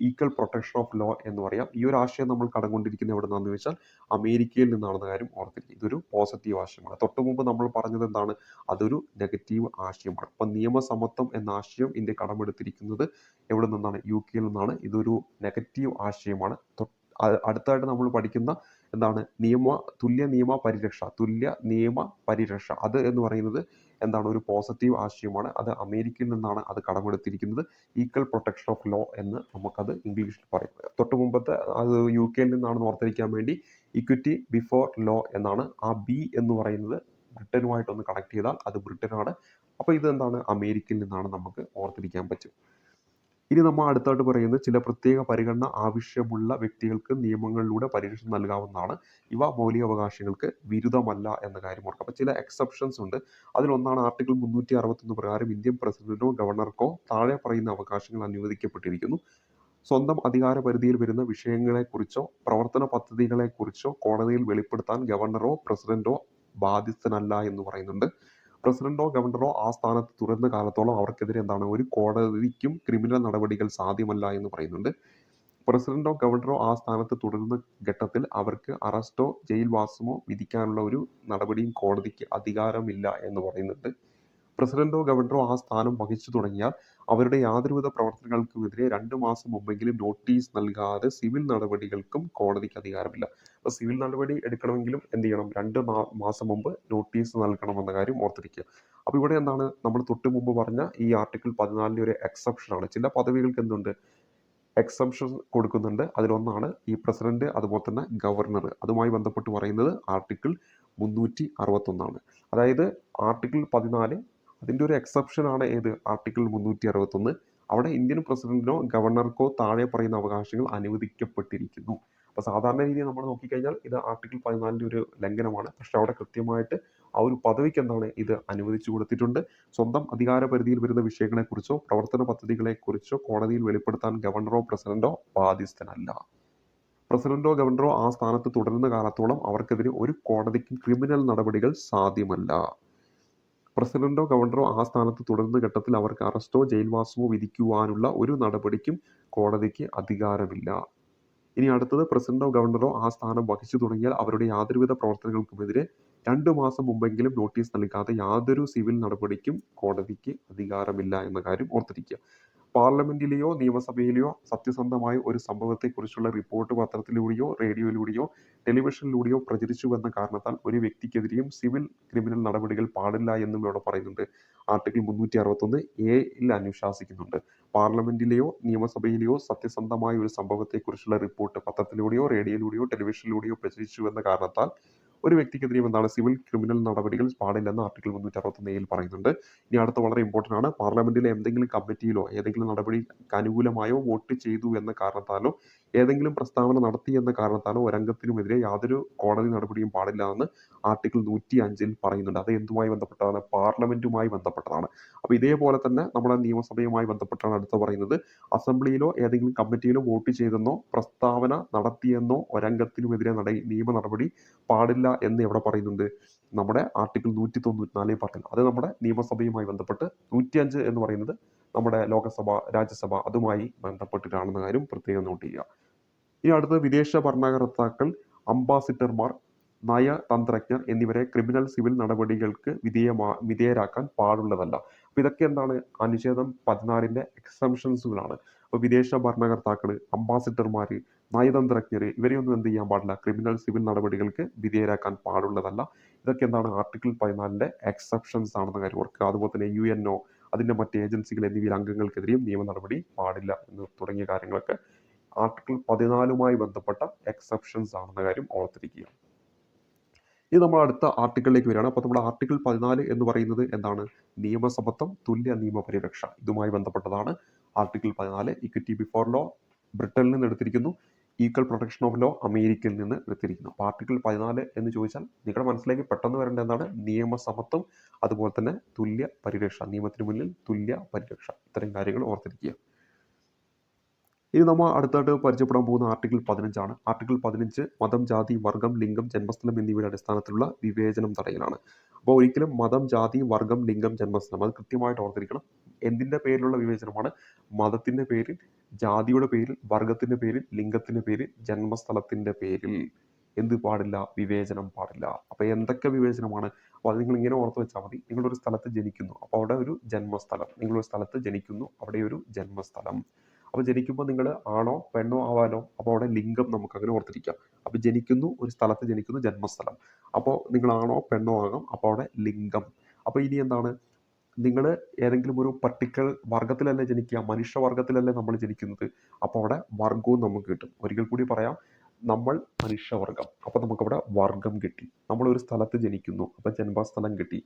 ഈക്വൽ പ്രൊട്ടക്ഷൻ ഓഫ് ലോ എന്ന് പറയാം. ഈ ഒരു ആശയം നമ്മൾ കടം കൊണ്ടിരിക്കുന്നത് എവിടെ നിന്നാണെന്ന് വെച്ചാൽ അമേരിക്കയിൽ നിന്നാണെന്ന കാര്യം ഓർത്തിരിക്കുക. ഇതൊരു പോസിറ്റീവ് ആശയമാണ്. തൊട്ട് മുമ്പ് നമ്മൾ പറഞ്ഞത് എന്താണ്? അതൊരു നെഗറ്റീവ് ആശയമാണ്. അപ്പം നിയമസമത്വം എന്ന ആശയം ഇന്ത്യ കടമെടുത്തിരിക്കുന്നത് എവിടെ നിന്നാണ്? UK നിന്നാണ്. ഇതൊരു നെഗറ്റീവ് ആശയമാണ്. അടുത്തായിട്ട് നമ്മൾ പഠിക്കുന്ന എന്താണ്? തുല്യ നിയമ പരിരക്ഷ അത് എന്ന് പറയുന്നത് എന്താണ്? ഒരു പോസിറ്റീവ് ആശയമാണ്. അത് അമേരിക്കയിൽ നിന്നാണ് അത് കടമെടുത്തിരിക്കുന്നത്. ഈക്വൽ പ്രൊട്ടക്ഷൻ ഓഫ് ലോ എന്ന് നമുക്കത് ഇംഗ്ലീഷിൽ പറയും. തൊട്ട് മുമ്പത്തെ അത് UK നിന്നാണെന്ന് ഓർത്തിരിക്കാൻ വേണ്ടി ഇക്വിറ്റി ബിഫോർ ലോ എന്നാണ്. ആ ബി എന്ന് പറയുന്നത് ബ്രിട്ടനുമായിട്ടൊന്ന് കണക്ട് ചെയ്താൽ അത് ബ്രിട്ടനാണ്. അപ്പോൾ ഇത് എന്താണ്? അമേരിക്കയിൽ നിന്നാണ് നമുക്ക് ഓർത്തിരിക്കാൻ പറ്റും. ഇനി നമ്മൾ അടുത്തായിട്ട് പറയുന്നത് ചില പ്രത്യേക പരിഗണന ആവശ്യമുള്ള വ്യക്തികൾക്ക് നിയമങ്ങളിലൂടെ പരിരക്ഷ നൽകാവുന്നതാണ്. ഇവ മൗലികാവകാശങ്ങൾക്ക് വിരുദ്ധമല്ല എന്ന കാര്യം ഓർക്കുക. അപ്പോൾ ചില എക്സെപ്ഷൻസ് ഉണ്ട്. അതിലൊന്നാണ് ആർട്ടിക്കിൾ 361 പ്രകാരം ഇന്ത്യൻ പ്രസിഡന്റിനോ ഗവർണർക്കോ താഴെ പറയുന്ന അവകാശങ്ങൾ അനുവദിക്കപ്പെട്ടിരിക്കുന്നു. സ്വന്തം അധികാര പരിധിയിൽ വരുന്ന വിഷയങ്ങളെക്കുറിച്ചോ പ്രവർത്തന പദ്ധതികളെക്കുറിച്ചോ കോടതിയിൽ വെളിപ്പെടുത്താൻ ഗവർണറോ പ്രസിഡന്റോ ബാധ്യസ്ഥനല്ല എന്ന് പറയുന്നുണ്ട്. പ്രസിഡന്റോ ഗവർണറോ ആ സ്ഥാനത്ത് തുടരുന്ന കാലത്തോളം അവർക്കെതിരെ എന്താണ്? ഒരു കോടതിക്കും ക്രിമിനൽ നടപടികൾ സാധ്യമല്ല എന്ന് പറയുന്നുണ്ട്. പ്രസിഡന്റോ ഗവർണറോ ആ സ്ഥാനത്ത് തുടരുന്ന ഘട്ടത്തിൽ അവർക്ക് അറസ്റ്റോ ജയിൽവാസമോ വിധിക്കാനുള്ള ഒരു നടപടിയും കോടതിക്ക് അധികാരമില്ല എന്ന് പറയുന്നുണ്ട്. പ്രസിഡന്റോ ഗവർണറോ ആ സ്ഥാനം വഹിച്ചു തുടങ്ങിയാൽ അവരുടെ യാതൊരുവിധ പ്രവർത്തനങ്ങൾക്കുമെതിരെ 2 മാസം മുമ്പെങ്കിലും നോട്ടീസ് നൽകാതെ സിവിൽ നടപടികൾക്കും കോടതിക്ക് അധികാരമില്ല. അപ്പോൾ സിവിൽ നടപടി എടുക്കണമെങ്കിലും എന്ത് ചെയ്യണം? 2 മാസം മുമ്പ് നോട്ടീസ് നൽകണമെന്ന കാര്യം ഓർത്തിരിക്കുക. അപ്പോൾ ഇവിടെ എന്താണ്? നമ്മൾ തൊട്ട് മുമ്പ് പറഞ്ഞ ഈ ആർട്ടിക്കിൾ 14 ഒരു എക്സെപ്ഷനാണ്. ചില പദവികൾക്ക് എന്തുണ്ട്? എക്സംഷൻ കൊടുക്കുന്നുണ്ട്. അതിലൊന്നാണ് ഈ പ്രസിഡന്റ്, അതുപോലെ തന്നെ ഗവർണർ. അതുമായി ബന്ധപ്പെട്ട് പറയുന്നത് ആർട്ടിക്കിൾ 361. അതായത് ആർട്ടിക്കിൾ 14 അതിൻ്റെ ഒരു എക്സെപ്ഷൻ ആണ്. ഏത്? ആർട്ടിക്കിൾ 361. അവിടെ ഇന്ത്യൻ പ്രസിഡന്റിനോ ഗവർണർക്കോ താഴെ പറയുന്ന അവകാശങ്ങൾ അനുവദിക്കപ്പെട്ടിരിക്കുന്നു. അപ്പോൾ സാധാരണ രീതിയിൽ നമ്മൾ നോക്കിക്കഴിഞ്ഞാൽ ഇത് ആർട്ടിക്കിൾ 14 ഒരു ലംഘനമാണ്. പക്ഷെ അവിടെ കൃത്യമായിട്ട് ആ ഒരു പദവിക്ക് എന്താണ്? ഇത് അനുവദിച്ചു കൊടുത്തിട്ടുണ്ട്. സ്വന്തം അധികാര പരിധിയിൽ വരുന്ന വിഷയങ്ങളെക്കുറിച്ചോ പ്രവർത്തന പദ്ധതികളെക്കുറിച്ചോ കോടതിയിൽ വെളിപ്പെടുത്താൻ ഗവർണറോ പ്രസിഡന്റോ ബാധ്യസ്ഥനല്ല. പ്രസിഡന്റോ ഗവർണറോ ആ സ്ഥാനത്ത് തുടരുന്ന കാലത്തോളം അവർക്കെതിരെ ഒരു കോടതിക്കും ക്രിമിനൽ നടപടികൾ സാധ്യമല്ല. പ്രസിഡന്റോ ഗവർണറോ ആ സ്ഥാനത്ത് തുടരുന്ന ഘട്ടത്തിൽ അവർക്ക് അറസ്റ്റോ ജയിൽവാസമോ വിധിക്കുവാനുള്ള ഒരു നടപടിക്കും കോടതിക്ക് അധികാരമില്ല. ഇനി അടുത്തത് പ്രസിഡന്റോ ഗവർണറോ ആ സ്ഥാനം വഹിച്ചു തുടങ്ങിയാൽ അവരുടെ യാതൊരുവിധ പ്രവർത്തനങ്ങൾക്കുമെതിരെ 2 മാസം മുമ്പെങ്കിലും നോട്ടീസ് നൽകാതെ യാതൊരു സിവിൽ നടപടിക്കും കോടതിക്ക് അധികാരമില്ല എന്ന കാര്യം ഓർത്തിരിക്കുക. പാർലമെന്റിലെയോ നിയമസഭയിലെയോ സത്യസന്ധമായ ഒരു സംഭവത്തെക്കുറിച്ചുള്ള റിപ്പോർട്ട് പത്രത്തിലൂടെയോ റേഡിയോയിലൂടെയോ ടെലിവിഷനിലൂടെയോ പ്രചരിച്ചുവെന്ന കാരണത്താൽ ഒരു വ്യക്തിക്കെതിരെയും സിവിൽ ക്രിമിനൽ നടപടികൾ പാടില്ല എന്നും ഇവിടെ പറയുന്നുണ്ട്. ആർട്ടിക്കിൾ 361(a)ൽ അനുശാസിക്കുന്നുണ്ട്. പാർലമെന്റിലെയോ നിയമസഭയിലെയോ സത്യസന്ധമായ ഒരു സംഭവത്തെക്കുറിച്ചുള്ള റിപ്പോർട്ട് പത്രത്തിലൂടെയോ റേഡിയോയിലൂടെയോ ടെലിവിഷനിലൂടെയോ പ്രചരിച്ചുവെന്ന കാരണത്താൽ ഒരു വ്യക്തിക്കെതിരെയും എന്താണ്? സിവിൽ ക്രിമിനൽ നടപടികൾ പാടില്ലെന്ന് ആർട്ടിക്കിൾ 361(a)ൽ പറയുന്നുണ്ട്. ഇനി അടുത്ത വളരെ ഇമ്പോർട്ടൻ്റ് ആണ്. പാർലമെന്റിലെ എന്തെങ്കിലും കമ്മിറ്റിയിലോ ഏതെങ്കിലും നടപടിക്ക് അനുകൂലമായോ വോട്ട് ചെയ്തു എന്ന കാരണത്താലോ ഏതെങ്കിലും പ്രസ്താവന നടത്തി എന്ന കാരണത്താലോ ഒരംഗത്തിനുമെതിരെ യാതൊരു കോടതി നടപടിയും പാടില്ല എന്ന് ആർട്ടിക്കിൾ 105-ൽ പറയുന്നുണ്ട്. അത് എന്തുമായി ബന്ധപ്പെട്ടതാണ്? പാർലമെന്റുമായി ബന്ധപ്പെട്ടതാണ്. അപ്പോൾ ഇതേപോലെ തന്നെ നമ്മുടെ നിയമസഭയുമായി ബന്ധപ്പെട്ടാണ് അടുത്ത പറയുന്നത്. അസംബ്ലിയിലോ ഏതെങ്കിലും കമ്മിറ്റിയിലോ വോട്ട് ചെയ്തെന്നോ പ്രസ്താവന നടത്തിയെന്നോ ഒരംഗത്തിനുമെതിരെ നിയമ നടപടി പാടില്ല എന്ന് എവിടെ പറയുന്നുണ്ട്? നമ്മുടെ ആർട്ടിക്കിൾ 194 പറയുന്നു. അത് നമ്മുടെ നിയമസഭയുമായി ബന്ധപ്പെട്ട്. 105 എന്ന് പറയുന്നത് നമ്മുടെ ലോകസഭ, രാജ്യസഭ അതുമായി ബന്ധപ്പെട്ടിട്ടാണെന്ന കാര്യം പ്രത്യേകം നോട്ട് ചെയ്യുക. ഇനി അടുത്തത് വിദേശ ഭരണകർത്താക്കൾ, അംബാസിഡർമാർ, നയതന്ത്രജ്ഞർ എന്നിവരെ ക്രിമിനൽ സിവിൽ നടപടികൾക്ക് വിധേയരാക്കാൻ പാടുള്ളതല്ല. അപ്പോൾ ഇതൊക്കെ എന്താണ്? അനുച്ഛേദം 14ന്റെ എക്സംഷൻസുകളാണ്. അപ്പോൾ വിദേശ ഭരണകർത്താക്കൾ, അംബാസിഡർമാർ, നയതന്ത്രജ്ഞർ ഇവരെയൊന്നും എന്ത് ചെയ്യാൻ പാടില്ല? ക്രിമിനൽ സിവിൽ നടപടികൾക്ക് വിധേയരാക്കാൻ പാടുള്ളതല്ല. ഇതൊക്കെ എന്താണ്? ആർട്ടിക്കിൾ 14ന്റെ എക്സെപ്ഷൻസ് ആണെന്ന കാര്യം ഓർക്കുക. അതുപോലെ തന്നെ UNO അതിൻ്റെ മറ്റ് ഏജൻസികൾ എന്നിവയിൽ അംഗങ്ങൾക്കെതിരെയും നിയമ നടപടി പാടില്ല എന്ന് തുടങ്ങിയ കാര്യങ്ങളൊക്കെ ആർട്ടിക്കിൾ 14മായി ബന്ധപ്പെട്ട എക്സെപ്ഷൻസ് ആണെന്ന കാര്യം ഓർത്തിരിക്കുക. ഇനി നമ്മൾ അടുത്ത ആർട്ടിക്കിളിലേക്ക് വരികയാണ്. അപ്പോൾ നമ്മുടെ ആർട്ടിക്കിൾ 14 എന്ന് പറയുന്നത് എന്താണ്? നിയമസമത്വം, തുല്യ നിയമപരിരക്ഷ, ഇതുമായി ബന്ധപ്പെട്ടതാണ് ആർട്ടിക്കിൾ 14. ഇക്വിറ്റി ബിഫോർ ലോ ബ്രിട്ടനിൽ നിന്ന് എടുത്തിരിക്കുന്നു, ഈക്വൽ പ്രൊട്ടക്ഷൻ ഓഫ് ലോ അമേരിക്കയിൽ നിന്ന് എടുത്തിരിക്കുന്നു. അപ്പോൾ ആർട്ടിക്കിൾ 14 എന്ന് ചോദിച്ചാൽ നിങ്ങളുടെ മനസ്സിലേക്ക് പെട്ടെന്ന് വരേണ്ട എന്താണ്? നിയമസമത്വം, അതുപോലെ തന്നെ തുല്യ പരിരക്ഷ, നിയമത്തിന് മുന്നിൽ തുല്യ പരിരക്ഷ, ഇത്തരം കാര്യങ്ങൾ ഓർത്തിരിക്കുക. ഇനി നമ്മൾ അടുത്തായിട്ട് പരിചയപ്പെടാൻ പോകുന്ന ആർട്ടിക്കിൾ 15 ആർട്ടിക്കിൾ 15 മതം, ജാതി, വർഗം, ലിംഗം, ജന്മസ്ഥലം എന്നിവയുടെ അടിസ്ഥാനത്തിലുള്ള വിവേചനം തടയലാണ്. അപ്പോൾ ഒരിക്കലും മതം, ജാതി, വർഗം, ലിംഗം, ജന്മസ്ഥലം അത് കൃത്യമായിട്ട് ഓർത്തിരിക്കണം. എന്തിൻ്റെ പേരിലുള്ള വിവേചനമാണ്? മതത്തിൻ്റെ പേരിൽ, ജാതിയുടെ പേരിൽ, വർഗത്തിൻ്റെ പേരിൽ, ലിംഗത്തിൻ്റെ പേരിൽ, ജന്മസ്ഥലത്തിൻ്റെ പേരിൽ എന്ത് പാടില്ല? വിവേചനം പാടില്ല. അപ്പോൾ എന്തൊക്കെ വിവേചനമാണ്? അപ്പോൾ അത് നിങ്ങൾ ഇങ്ങനെ ഓർത്ത് വെച്ചാൽ മതി. നിങ്ങളൊരു സ്ഥലത്ത് ജനിക്കുന്നു, അപ്പോൾ അവിടെ ഒരു ജന്മസ്ഥലം. നിങ്ങളൊരു സ്ഥലത്ത് ജനിക്കുന്നു, അവിടെ ഒരു ജന്മസ്ഥലം. അപ്പോൾ ജനിക്കുമ്പോൾ നിങ്ങൾ ആണോ പെണ്ണോ ആവാനോ, അപ്പോൾ അവിടെ ലിംഗം നമുക്ക് അങ്ങനെ ഓർത്തിരിക്കാം. അപ്പോൾ ജനിക്കുന്നു, ഒരു സ്ഥലത്ത് ജനിക്കുന്നു, ജന്മസ്ഥലം. അപ്പോൾ നിങ്ങൾ ആണോ പെണ്ണോ ആകാം, അപ്പോൾ അവിടെ ലിംഗം. അപ്പോൾ ഇനി എന്താണ്? നിങ്ങൾ ഏതെങ്കിലും ഒരു പർട്ടിക്കുലർ വർഗത്തിലല്ലേ ജനിക്കുക, മനുഷ്യവർഗത്തിലല്ലേ നമ്മൾ ജനിക്കുന്നത്, അപ്പോൾ അവിടെ വർഗവും നമുക്ക് കിട്ടും. ഒരിക്കൽ കൂടി പറയാം, നമ്മൾ മനുഷ്യവർഗം, അപ്പോൾ നമുക്കവിടെ വർഗം കിട്ടി. നമ്മളൊരു സ്ഥലത്ത് ജനിക്കുന്നു, അപ്പോൾ ജന്മസ്ഥലം കിട്ടി.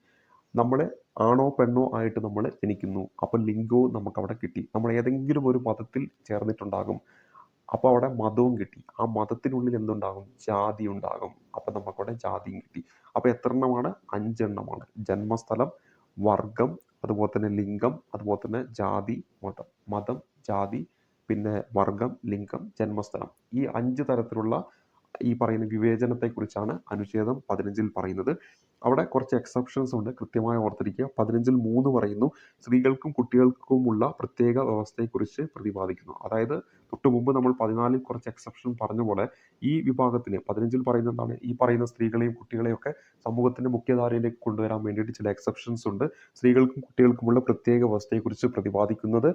നമ്മൾ ആണോ പെണ്ണോ ആയിട്ട് നമ്മൾ ജനിക്കുന്നു, അപ്പോൾ ലിംഗവും നമുക്കവിടെ കിട്ടി. നമ്മൾ ഏതെങ്കിലും ഒരു മതത്തിൽ ചേർന്നിട്ടുണ്ടാകും, അപ്പോൾ അവിടെ മതവും കിട്ടി. ആ മതത്തിനുള്ളിൽ എന്തുണ്ടാകും? ജാതി ഉണ്ടാകും, അപ്പോൾ നമുക്കവിടെ ജാതിയും കിട്ടി. അപ്പോൾ എത്ര എണ്ണമാണ്? 5 എണ്ണമാണ്. ജന്മസ്ഥലം, വർഗം, അതുപോലെ തന്നെ ലിംഗം, അതുപോലെ തന്നെ ജാതി, മതം. മതം, ജാതി, പിന്നെ വർഗം, ലിംഗം, ജന്മസ്ഥലം. ഈ 5 തരത്തിലുള്ള ഈ പറയുന്ന വിവേചനത്തെക്കുറിച്ചാണ് അനുച്ഛേദം 15 പറയുന്നത്. അവിടെ കുറച്ച് എക്സെപ്ഷൻസ് ഉണ്ട്, കൃത്യമായി ഓർത്തിരിക്കുക. 15 പറയുന്നു, സ്ത്രീകൾക്കും കുട്ടികൾക്കുമുള്ള പ്രത്യേക വ്യവസ്ഥയെക്കുറിച്ച് പ്രതിപാദിക്കുന്നു. അതായത് തൊട്ട് മുമ്പ് നമ്മൾ 14 കുറച്ച് എക്സെപ്ഷൻ പറഞ്ഞ പോലെ ഈ വിഭാഗത്തിന് 15 പറയുന്നത് എന്താണ്? ഈ പറയുന്ന സ്ത്രീകളെയും കുട്ടികളെയും ഒക്കെ സമൂഹത്തിന്റെ മുഖ്യധാരയിലേക്ക് കൊണ്ടുവരാൻ വേണ്ടിയിട്ട് ചില എക്സെപ്ഷൻസ് ഉണ്ട്. സ്ത്രീകൾക്കും കുട്ടികൾക്കുമുള്ള പ്രത്യേക വ്യവസ്ഥയെക്കുറിച്ച് പ്രതിപാദിക്കുന്നത്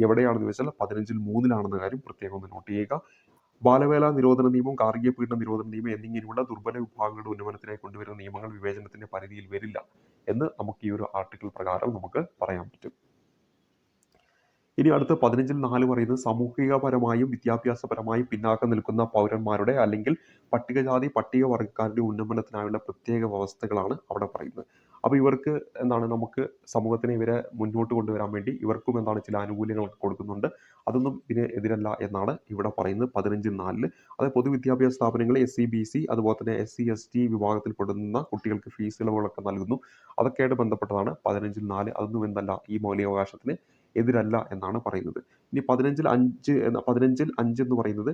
എവിടെയാണെന്ന് വെച്ചാൽ 15 കാര്യം പ്രത്യേകം ഒന്ന് നോട്ട് ചെയ്യുക. ബാലവേല നിരോധന നിയമം, ഗാർഹിക പീഡന നിരോധന നിയമം എന്നിങ്ങനെയുള്ള ദുർബല വിഭാഗങ്ങളുടെ ഉന്നമനത്തിനായി കൊണ്ടുവരുന്ന നിയമങ്ങൾ വിവേചനത്തിന്റെ പരിധിയിൽ വരില്ല എന്ന് നമുക്ക് ഈ ഒരു ആർട്ടിക്കിൾ പ്രകാരം നമുക്ക് പറയാൻ പറ്റും. ഇനി അടുത്ത 15 പറയുന്നത് സാമൂഹികപരമായും വിദ്യാഭ്യാസപരമായും പിന്നാക്കം നിൽക്കുന്ന പൗരന്മാരുടെ അല്ലെങ്കിൽ പട്ടികജാതി പട്ടികവർഗക്കാരുടെ ഉന്നമനത്തിനായുള്ള പ്രത്യേക വ്യവസ്ഥകളാണ് അവിടെ പറയുന്നത്. അപ്പോൾ ഇവർക്ക് എന്താണ്? നമുക്ക് സമൂഹത്തിനെ ഇവരെ മുന്നോട്ട് കൊണ്ടുവരാൻ വേണ്ടി ഇവർക്കും എന്താണ്? ചില ആനുകൂല്യങ്ങൾ കൊടുക്കുന്നുണ്ട്. അതൊന്നും ഇതിന് എതിരല്ല എന്നാണ് ഇവിടെ പറയുന്നത് 15(4). അതായത് പൊതുവിദ്യാഭ്യാസ സ്ഥാപനങ്ങൾ SC BC അതുപോലെ തന്നെ SC ST വിഭാഗത്തിൽപ്പെടുന്ന കുട്ടികൾക്ക് ഫീസ് ഇളവുകളൊക്കെ നൽകുന്നു. അതൊക്കെയായിട്ട് ബന്ധപ്പെട്ടതാണ് 15(4). അതൊന്നും എന്തല്ല? ഈ മൗലികാവകാശത്തിന് എതിരല്ല എന്നാണ് പറയുന്നത്. ഇനി 15(5) എന്ന് പറയുന്നത്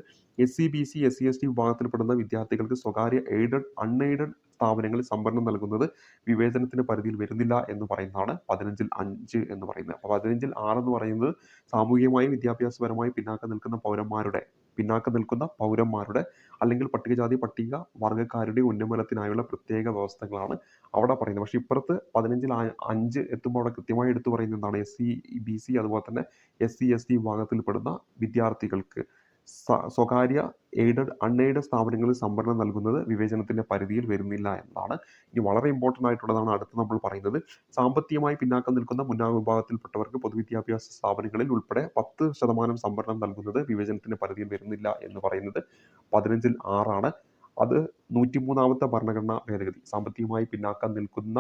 SC BC SC ST വിഭാഗത്തിൽപ്പെടുന്ന വിദ്യാർത്ഥികൾക്ക് സ്വകാര്യ എയ്ഡഡ് അൺഎയ്ഡഡ് സ്ഥാപനങ്ങളിൽ സംവരണം നൽകുന്നത് വിവേചനത്തിന്റെ പരിധിയിൽ വരുന്നില്ല എന്ന് പറയുന്നതാണ് 15(5) എന്ന് പറയുന്നത്. അപ്പോൾ 15(6) എന്ന് പറയുന്നത് സാമൂഹികമായും വിദ്യാഭ്യാസപരമായും പിന്നാക്കം നിൽക്കുന്ന പൗരന്മാരുടെ അല്ലെങ്കിൽ പട്ടികജാതി പട്ടിക വർഗ്ഗക്കാരുടെ ഉന്നമനത്തിനായുള്ള പ്രത്യേക വ്യവസ്ഥകളാണ് അവിടെ പറയുന്നത്. പക്ഷേ ഇപ്പുറത്ത് 15(5) എത്തുമ്പോൾ അവിടെ കൃത്യമായി എടുത്തു പറയുന്നത് എന്താണ്? SC BC അതുപോലെ തന്നെ SC ST വിഭാഗത്തിൽപ്പെടുന്ന വിദ്യാർത്ഥികൾക്ക് സ്വകാര്യ എയ്ഡഡ് അൺഎയ്ഡഡ് സ്ഥാപനങ്ങളിൽ സംവരണം നൽകുന്നത് വിവേചനത്തിന്റെ പരിധിയിൽ വരുന്നില്ല എന്നതാണ്. ഇനി വളരെ ഇമ്പോർട്ടൻ്റ് ആയിട്ടുള്ളതാണ് അടുത്ത് നമ്മൾ പറയുന്നത്. സാമ്പത്തികമായി പിന്നാക്കം നിൽക്കുന്ന മുന്നാക്ക വിഭാഗത്തിൽപ്പെട്ടവർക്ക് പൊതുവിദ്യാഭ്യാസ സ്ഥാപനങ്ങളിൽ ഉൾപ്പെടെ 10% സംവരണം നൽകുന്നത് വിവേചനത്തിന്റെ പരിധിയിൽ വരുന്നില്ല എന്ന് പറയുന്നത് 15(6). അത് 103ാമത്തെ ഭരണഘടനാ ഭേദഗതി, സാമ്പത്തികമായി പിന്നാക്കം നിൽക്കുന്ന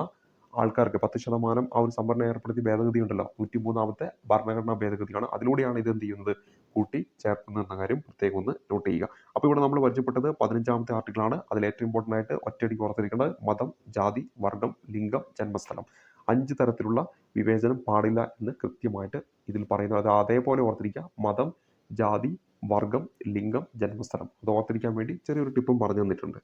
ആൾക്കാർക്ക് 10% ആ ഒരു സംവരണം ഏർപ്പെടുത്തിയ ഭേദഗതി ഉണ്ടല്ലോ, 103ാമത്തെ ഭരണഘടനാ ഭേദഗതിയാണ്. അതിലൂടെയാണ് ഇത് എന്ത് ചെയ്യുന്നത്? കൂട്ടി ചേർക്കുന്നത് എന്ന കാര്യം പ്രത്യേകം ഒന്ന് നോട്ട് ചെയ്യുക. അപ്പോൾ ഇവിടെ നമ്മൾ പരിചയപ്പെട്ടത് 15ാമത്തെ ആർട്ടിക്കിളാണ്. അതിൽ ഏറ്റവും ഇമ്പോർട്ടൻ്റ് ആയിട്ട് ഒറ്റയടിക്ക് ഓർത്തിരിക്കേണ്ടത് മതം, ജാതി, വർഗം, ലിംഗം, ജന്മസ്ഥലം. 5 തരത്തിലുള്ള വിവേചനം പാടില്ല എന്ന് കൃത്യമായിട്ട് ഇതിൽ പറയുന്നത്. അത് അതേപോലെ ഓർത്തിരിക്കുക. മതം, ജാതി, വർഗം, ലിംഗം, ജന്മസ്ഥലം. അത് ഓർത്തിരിക്കാൻ വേണ്ടി ചെറിയൊരു ടിപ്പും പറഞ്ഞു തന്നിട്ടുണ്ട്.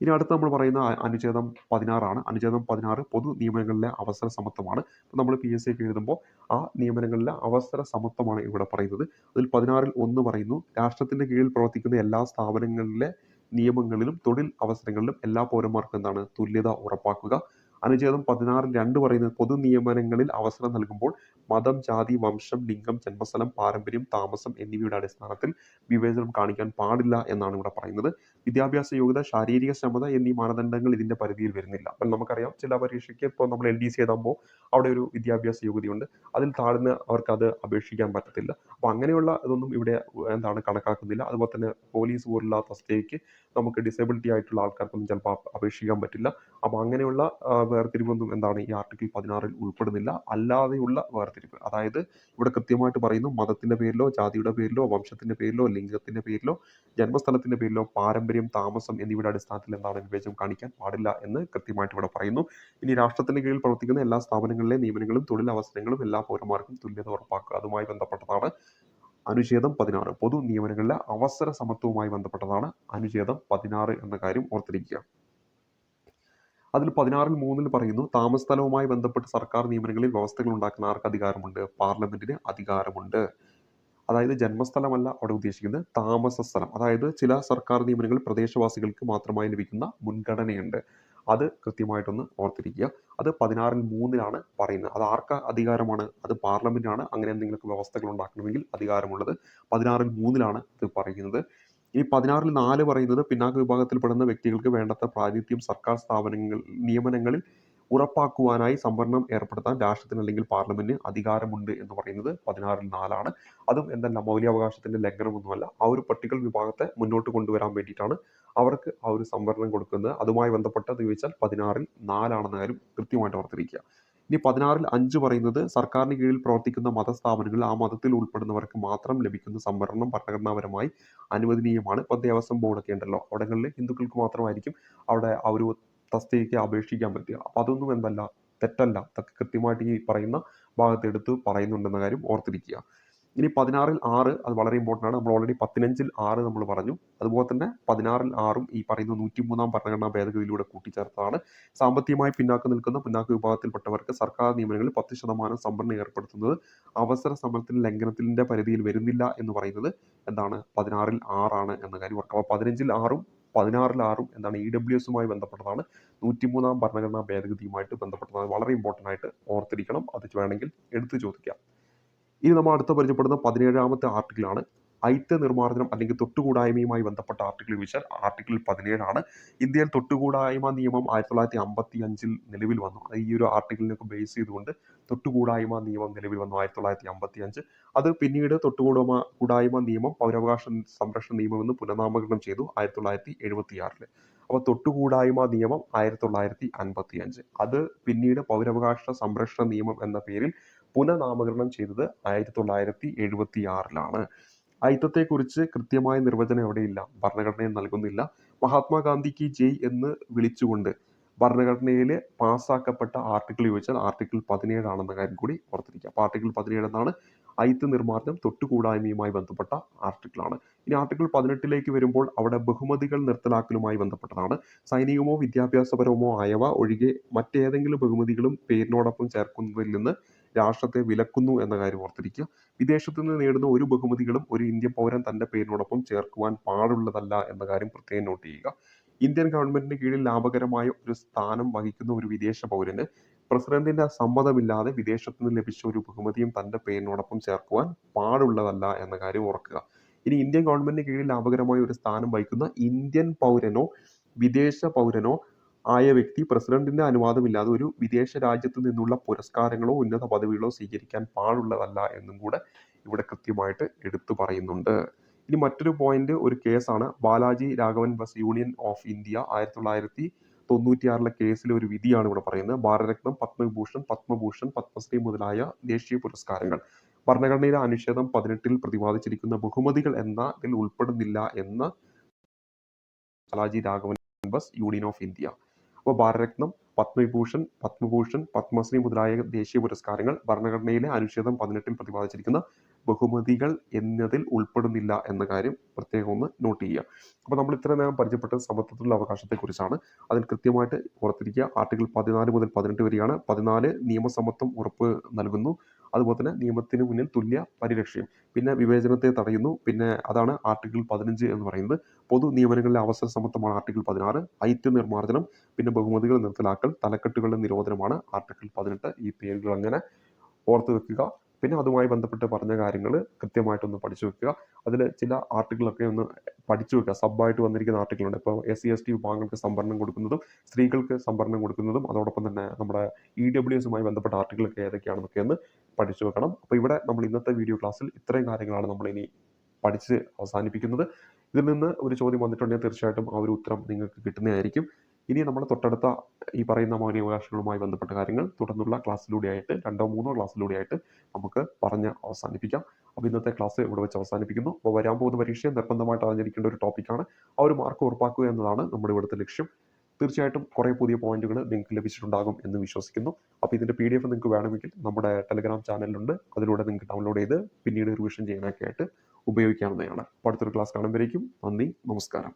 ഇനി അടുത്ത് നമ്മൾ പറയുന്ന അനുച്ഛേദം 16. അനുച്ഛേദം 16 പൊതു നിയമനങ്ങളിലെ അവസര സമത്വമാണ്. അപ്പോൾ നമ്മൾ PSC ഒക്കെ എഴുതുമ്പോൾ ആ നിയമനങ്ങളിലെ അവസര സമത്വമാണ് ഇവിടെ പറയുന്നത്. അതിൽ 16(1) പറയുന്നു, രാഷ്ട്രത്തിന്റെ കീഴിൽ പ്രവർത്തിക്കുന്ന എല്ലാ സ്ഥാപനങ്ങളിലെ നിയമങ്ങളിലും തൊഴിൽ അവസരങ്ങളിലും എല്ലാ പൗരന്മാർക്കും എന്താണ്? തുല്യത ഉറപ്പാക്കുക. അനുച്ഛേദം 16(2) പറയുന്നത് പൊതു നിയമനങ്ങളിൽ അവസരം നൽകുമ്പോൾ മതം, ജാതി, വംശം, ലിംഗം, ജന്മസ്ഥലം, പാരമ്പര്യം, താമസം എന്നിവയുടെ അടിസ്ഥാനത്തിൽ വിവേചനം കാണിക്കാൻ പാടില്ല എന്നാണ് ഇവിടെ പറയുന്നത്. വിദ്യാഭ്യാസ യോഗ്യത, ശാരീരിക ക്ഷമത എന്നീ മാനദണ്ഡങ്ങൾ ഇതിന്റെ പരിധിയിൽ വരുന്നില്ല. അപ്പോൾ നമുക്കറിയാം ചില പരീക്ഷയ്ക്ക് ഇപ്പോൾ നമ്മൾ LDC എഴുതുമ്പോൾ അവിടെ ഒരു വിദ്യാഭ്യാസ യോഗ്യതയുണ്ട്, അതിൽ താഴ്ന്ന് അവർക്ക് അത് അപേക്ഷിക്കാൻ പറ്റത്തില്ല. അപ്പോൾ അങ്ങനെയുള്ള ഇതൊന്നും ഇവിടെ കണക്കാക്കുന്നില്ല. അതുപോലെ തന്നെ പോലീസ് പോലുള്ള തസ്തികയ്ക്ക് നമുക്ക് ഡിസേബിലിറ്റി ആയിട്ടുള്ള ആൾക്കാർക്കൊന്നും ചിലപ്പോൾ അപേക്ഷിക്കാൻ പറ്റില്ല. അപ്പോൾ അങ്ങനെയുള്ള വേർതിരിവൊന്നും ഈ ആർട്ടിക്കിൾ 16 ഉൾപ്പെടുന്നില്ല. അല്ലാതെയുള്ള വേർതിരിവ്, അതായത് ഇവിടെ കൃത്യമായിട്ട് പറയുന്നു, മതത്തിന്റെ പേരിലോ ജാതിയുടെ പേരിലോ വംശത്തിന്റെ പേരിലോ ലിംഗത്തിന്റെ പേരിലോ ജന്മസ്ഥലത്തിന്റെ പേരിലോ പാരമ്പര്യം, താമസം എന്നിവയുടെ അടിസ്ഥാനത്തിൽ വിവേചനം കാണിക്കാൻ പാടില്ല എന്ന് കൃത്യമായിട്ട് ഇവിടെ പറയുന്നു. ഇനി രാഷ്ട്രത്തിന്റെ കീഴിൽ പ്രവർത്തിക്കുന്ന എല്ലാ സ്ഥാപനങ്ങളിലെ നിയമനങ്ങളും തൊഴിലവസരങ്ങളും എല്ലാ പൗരന്മാർക്കും തുല്യത ഉറപ്പാക്കുക, അതുമായി ബന്ധപ്പെട്ടതാണ് അനുച്ഛേദം 16. പൊതു നിയമനങ്ങളിലെ അവസര സമത്വവുമായി ബന്ധപ്പെട്ടതാണ് അനുച്ഛേദം 16 എന്ന കാര്യം ഓർത്തിരിക്കുക. അതിൽ 16-3 പറയുന്നു, താമസ സ്ഥലവുമായി ബന്ധപ്പെട്ട് സർക്കാർ നിയമനങ്ങളിൽ വ്യവസ്ഥകൾ ഉണ്ടാക്കുന്ന ആർക്ക് അധികാരമുണ്ട്? പാർലമെന്റിന് അധികാരമുണ്ട്. അതായത് ജന്മസ്ഥലമല്ല അവിടെ ഉദ്ദേശിക്കുന്നത്, താമസ സ്ഥലം. അതായത് ചില സർക്കാർ നിയമനങ്ങൾ പ്രദേശവാസികൾക്ക് മാത്രമായി ലഭിക്കുന്ന മുൻഗണനയുണ്ട്. അത് കൃത്യമായിട്ടൊന്ന് ഓർത്തിരിക്കുക. അത് 16-3 പറയുന്നത്. അത് ആർക്ക് അധികാരമാണ്? അത് പാർലമെന്റാണ് അങ്ങനെ എന്തെങ്കിലും വ്യവസ്ഥകൾ ഉണ്ടാക്കണമെങ്കിൽ അധികാരമുള്ളത്. 16-3 ഇത് പറയുന്നത്. ഈ 16-4 പറയുന്നത് പിന്നാക്ക വിഭാഗത്തിൽപ്പെടുന്ന വ്യക്തികൾക്ക് വേണ്ടത്ര പ്രാതിനിധ്യം സർക്കാർ നിയമനങ്ങളിൽ ഉറപ്പാക്കുവാനായി സംവരണം ഏർപ്പെടുത്താൻ രാഷ്ട്രത്തിന് അല്ലെങ്കിൽ പാർലമെന്റിന് അധികാരമുണ്ട് എന്ന് പറയുന്നത് 16-4. അതും മൗലികാവകാശത്തിന്റെ ലംഘനമൊന്നുമല്ല. ആ ഒരു പർട്ടിക്കുലർ വിഭാഗത്തെ മുന്നോട്ട് കൊണ്ടുവരാൻ വേണ്ടിയിട്ടാണ് അവർക്ക് ആ ഒരു സംവരണം കൊടുക്കുന്നത്. അതുമായി ബന്ധപ്പെട്ടത് ചോദിച്ചാൽ 16-4 കാര്യം കൃത്യമായിട്ട് ഓർത്തിരിക്കുക. ഇനി 16-5 പറയുന്നത്, സർക്കാരിന് കീഴിൽ പ്രവർത്തിക്കുന്ന മതസ്ഥാപനങ്ങളിൽ ആ മതത്തിൽ ഉൾപ്പെടുന്നവർക്ക് മാത്രം ലഭിക്കുന്ന സംവരണം ഭരണഘടനാപരമായി അനുവദനീയമാണ്. ഇപ്പോൾ ദേവസ്വം ബോർഡൊക്കെ ഉണ്ടല്ലോ, അവിടങ്ങളിൽ ഹിന്ദുക്കൾക്ക് മാത്രമായിരിക്കും അവിടെ ആ ഒരു തസ്തികയ്ക്ക് അപേക്ഷിക്കാൻ പറ്റുക. അപ്പോൾ അതൊന്നും തെറ്റല്ല. അതൊക്കെ കൃത്യമായിട്ട് ഈ പറയുന്ന ഭാഗത്ത് എടുത്ത് പറയുന്നുണ്ടെന്ന കാര്യം ഓർത്തിരിക്കുക. ഇനി 16-6 അത് വളരെ ഇമ്പോർട്ടൻ്റ് ആണ്. നമ്മൾ ഓൾറെഡി 15-6 നമ്മൾ പറഞ്ഞു. അതുപോലെ തന്നെ 16-6 ഈ പറയുന്ന 103 ഭരണഘടനാ ഭേദഗതിയിലൂടെ കൂട്ടിച്ചേർത്തതാണ്. സാമ്പത്തികമായി പിന്നാക്കം നിൽക്കുന്ന പിന്നാക്ക വിഭാഗത്തിൽപ്പെട്ടവർക്ക് സർക്കാർ നിയമനങ്ങളിൽ 10% സംവരണം ഏർപ്പെടുത്തുന്നത് അവസര സമരത്തിന്റെ ലംഘനത്തിന്റെ പരിധിയിൽ വരുന്നില്ല എന്ന് പറയുന്നത് 16-6 എന്ന കാര്യം ഓർക്കുക. അപ്പോൾ 15-6 16-6 EWSുമായി ബന്ധപ്പെട്ടതാണ്. 103 ഭരണഘടനാ ഭേദഗതിയുമായിട്ട് ബന്ധപ്പെട്ടതാണ്. വളരെ ഇമ്പോർട്ടൻ്റ് ആയിട്ട് ഓർത്തിരിക്കണം. അത് വേണമെങ്കിൽ എടുത്തു ചോദിക്കാം. ഇനി നമ്മൾ അടുത്ത പരിചയപ്പെടുന്ന 17-ാമത്തെ ആർട്ടിക്കിളാണ്. ഐത്ത നിർമ്മാർജ്ജനം അല്ലെങ്കിൽ തൊട്ടുകൂടായ്മയുമായി ബന്ധപ്പെട്ട ആർട്ടിക്കിൾ ചോദിച്ചാൽ ആർട്ടിക്കിൾ 17 ഇന്ത്യയിൽ തൊട്ടുകൂടായ്മ നിയമം 1955 നിലവിൽ വന്നു. ഈ ഒരു ആർട്ടിക്കിളിനൊക്കെ ബേസ് ചെയ്തുകൊണ്ട് തൊട്ടുകൂടായ്മ നിയമം നിലവിൽ വന്നു 1955. അത് പിന്നീട് തൊട്ടുകൂടായ്മ നിയമം പൗരാവകാശ സംരക്ഷണ നിയമം എന്ന് പുനർനാമകരണം ചെയ്തു 1976. അപ്പോൾ തൊട്ടുകൂടായ്മ നിയമം 1955, അത് പിന്നീട് പൗരാവകാശ സംരക്ഷണ നിയമം എന്ന പേരിൽ പുനർനാമകരണം ചെയ്തത് 1976. ഐത്തത്തെക്കുറിച്ച് കൃത്യമായ നിർവചനം എവിടെയില്ല, ഭരണഘടനയിൽ നൽകുന്നില്ല. മഹാത്മാഗാന്ധി കി ജയ് എന്ന് വിളിച്ചുകൊണ്ട് ഭരണഘടനയിൽ പാസ്സാക്കപ്പെട്ട ആർട്ടിക്കിൾ ചോദിച്ചാൽ ആർട്ടിക്കിൾ 17 കാര്യം കൂടി ഓർത്തിരിക്കുക. അപ്പോൾ ആർട്ടിക്കിൾ 17 ഐത്ത് നിർമ്മാർജ്ജനം തൊട്ടുകൂടായ്മയുമായി ബന്ധപ്പെട്ട ആർട്ടിക്കിളാണ്. ഇനി ആർട്ടിക്കിൾ 18 വരുമ്പോൾ അവിടെ ബഹുമതികൾ നിർത്തലാക്കലുമായി ബന്ധപ്പെട്ടതാണ്. സൈനികമോ വിദ്യാഭ്യാസപരമോ ആയവ ഒഴികെ മറ്റേതെങ്കിലും ബഹുമതികളും പേരിനോടൊപ്പം ചേർക്കുന്നതിൽ നിന്ന് രാഷ്ട്രത്തെ വിലക്കുന്നു എന്ന കാര്യം ഓർത്തിരിക്കുക. വിദേശത്തു നിന്ന് നേടുന്ന ഒരു ബഹുമതികളും ഒരു ഇന്ത്യൻ പൗരൻ തന്റെ പേരിനോടൊപ്പം ചേർക്കുവാൻ പാടുള്ളതല്ല എന്ന കാര്യം പ്രത്യേകം നോട്ട് ചെയ്യുക. ഇന്ത്യൻ ഗവൺമെന്റിന് കീഴിൽ ലാഭകരമായ ഒരു സ്ഥാനം വഹിക്കുന്ന ഒരു വിദേശ പൗരന് പ്രസിഡന്റിന്റെ സമ്മതമില്ലാതെ വിദേശത്തു നിന്ന് ലഭിച്ച ഒരു ബഹുമതിയും തന്റെ പേരിനോടൊപ്പം ചേർക്കുവാൻ പാടുള്ളതല്ല എന്ന കാര്യം ഓർക്കുക. ഇനി ഇന്ത്യൻ ഗവൺമെന്റിന് കീഴിൽ ലാഭകരമായ ഒരു സ്ഥാനം വഹിക്കുന്ന ഇന്ത്യൻ പൗരനോ വിദേശ പൗരനോ ആയ വ്യക്തി പ്രസിഡന്റിന്റെ അനുവാദമില്ലാതെ ഒരു വിദേശ രാജ്യത്ത് നിന്നുള്ള പുരസ്കാരങ്ങളോ ഉന്നത പദവികളോ സ്വീകരിക്കാൻ പാടുള്ളതല്ല എന്നും കൂടെ ഇവിടെ കൃത്യമായിട്ട് എടുത്തു പറയുന്നുണ്ട്. ഇനി മറ്റൊരു പോയിന്റ്, ഒരു കേസാണ് Balaji Raghavan bus union of India 1996 കേസിലെ ഒരു വിധിയാണ് ഇവിടെ പറയുന്നത്. ഭാരതരത്നം, പത്മഭൂഷൺ, പത്മശ്രീ മുതലായ ദേശീയ പുരസ്കാരങ്ങൾ ഭരണഘടനയിലെ അനുച്ഛേദം 18 പ്രതിപാദിച്ചിരിക്കുന്ന ബഹുമതികൾ എന്നതിൽ ഉൾപ്പെടുന്നില്ല എന്ന് Balaji Raghavan bus union of India. അപ്പോൾ ഭാരതരത്നം, പത്മഭൂഷൺ, പത്മശ്രീ മുതലായ ദേശീയ പുരസ്കാരങ്ങൾ ഭരണഘടനയിലെ അനുച്ഛേദം 18 പ്രതിപാദിച്ചിരിക്കുന്ന ബഹുമതികൾ എന്നതിൽ ഉൾപ്പെടുന്നില്ല എന്ന കാര്യം പ്രത്യേകം ഒന്ന് നോട്ട് ചെയ്യുക. അപ്പോൾ നമ്മൾ ഇത്ര നേരം പരിചയപ്പെട്ടത് സമത്വത്തിലുള്ള അവകാശത്തെക്കുറിച്ചാണ്. അതിൽ കൃത്യമായിട്ട് ഓർത്തിരിക്കുക. ആർട്ടിക്കിൾ 14 മുതൽ 18 വരെയാണ്. 14 നിയമസമത്വം ഉറപ്പ് നൽകുന്നു. അതുപോലെ തന്നെ നിയമത്തിന് മുന്നിൽ തുല്യ പരിരക്ഷയും, പിന്നെ വിവേചനത്തെ തടയുന്നു. പിന്നെ അതാണ് ആർട്ടിക്കിൾ 15 എന്ന് പറയുന്നത്. പൊതു നിയമനങ്ങളിലെ അവസര സമത്വമാണ് ആർട്ടിക്കിൾ 16. ഐത്യ നിർമ്മാർജ്ജനം, പിന്നെ ബഹുമതികൾ നിർത്തലാക്കൽ, തലക്കെട്ടുകളുടെ നിരോധനമാണ് ആർട്ടിക്കിൾ 18. ഈ പേരുകൾ അങ്ങനെ ഓർത്ത് വെക്കുക. പിന്നെ അതുമായി ബന്ധപ്പെട്ട് പറഞ്ഞ കാര്യങ്ങൾ കൃത്യമായിട്ടൊന്ന് പഠിച്ചു വെക്കുക. അതിൽ ചില ആർട്ടിക്കിളൊക്കെ ഒന്ന് പഠിച്ചു വെക്കുക. സബ്ബായിട്ട് വന്നിരിക്കുന്ന ആർട്ടിക്കിളുണ്ട്. ഇപ്പോൾ SC ST വിഭാഗങ്ങൾക്ക് സംവരണം കൊടുക്കുന്നതും സ്ത്രീകൾക്ക് സംവരണം കൊടുക്കുന്നതും അതോടൊപ്പം തന്നെ നമ്മുടെ EWSുമായി ബന്ധപ്പെട്ട ആർട്ടിക്കിളൊക്കെ ഏതൊക്കെയാണെന്നൊക്കെ ഒന്ന് പഠിച്ചു വെക്കണം. അപ്പോൾ ഇവിടെ നമ്മൾ ഇന്നത്തെ വീഡിയോ ക്ലാസ്സിൽ ഇത്രയും കാര്യങ്ങളാണ് നമ്മളിനി പഠിച്ച് അവസാനിപ്പിക്കുന്നത്. ഇതിൽ നിന്ന് ഒരു ചോദ്യം വന്നിട്ടുണ്ടെങ്കിൽ തീർച്ചയായിട്ടും ആ ഒരു ഉത്തരം നിങ്ങൾക്ക് കിട്ടുന്നതായിരിക്കും. ഇനി നമ്മൾ തൊട്ടടുത്ത ഈ പറയുന്ന മൗലികാവകാശങ്ങളുമായി ബന്ധപ്പെട്ട കാര്യങ്ങൾ തുടർന്നുള്ള ക്ലാസ്സിലൂടെയായിട്ട് 2 3 ക്ലാസ്സിലൂടെയായിട്ട് നമുക്ക് പറഞ്ഞ് അവസാനിപ്പിക്കാം. അപ്പോൾ ഇന്നത്തെ ക്ലാസ് ഇവിടെ വെച്ച് അവസാനിപ്പിക്കുന്നു. അപ്പോൾ വരാൻ പോകുന്ന പരീക്ഷയെ നിർബന്ധമായിട്ട് അറിഞ്ഞിരിക്കേണ്ട ഒരു ടോപ്പിക്കാണ്. ആ ഒരു മാർക്ക് ഉറപ്പാക്കുക എന്നതാണ് നമ്മുടെ ഇവിടുത്തെ ലക്ഷ്യം. തീർച്ചയായിട്ടും കുറേ പുതിയ പോയിന്റുകൾ നിങ്ങൾക്ക് ലഭിച്ചിട്ടുണ്ടാകും എന്ന് വിശ്വസിക്കുന്നു. അപ്പോൾ ഇതിൻ്റെ PDF നിങ്ങൾക്ക് വേണമെങ്കിൽ നമ്മുടെ ടെലഗ്രാം ചാനലിലുണ്ട്. അതിലൂടെ നിങ്ങൾക്ക് ഡൗൺലോഡ് ചെയ്ത് പിന്നീട് റിവിഷൻ ചെയ്യാനൊക്കെ ആയിട്ട് ഉപയോഗിക്കാവുന്നതാണ്. അപ്പോൾ അടുത്തൊരു ക്ലാസ് കാണുമ്പോഴേക്കും നന്ദി, നമസ്കാരം.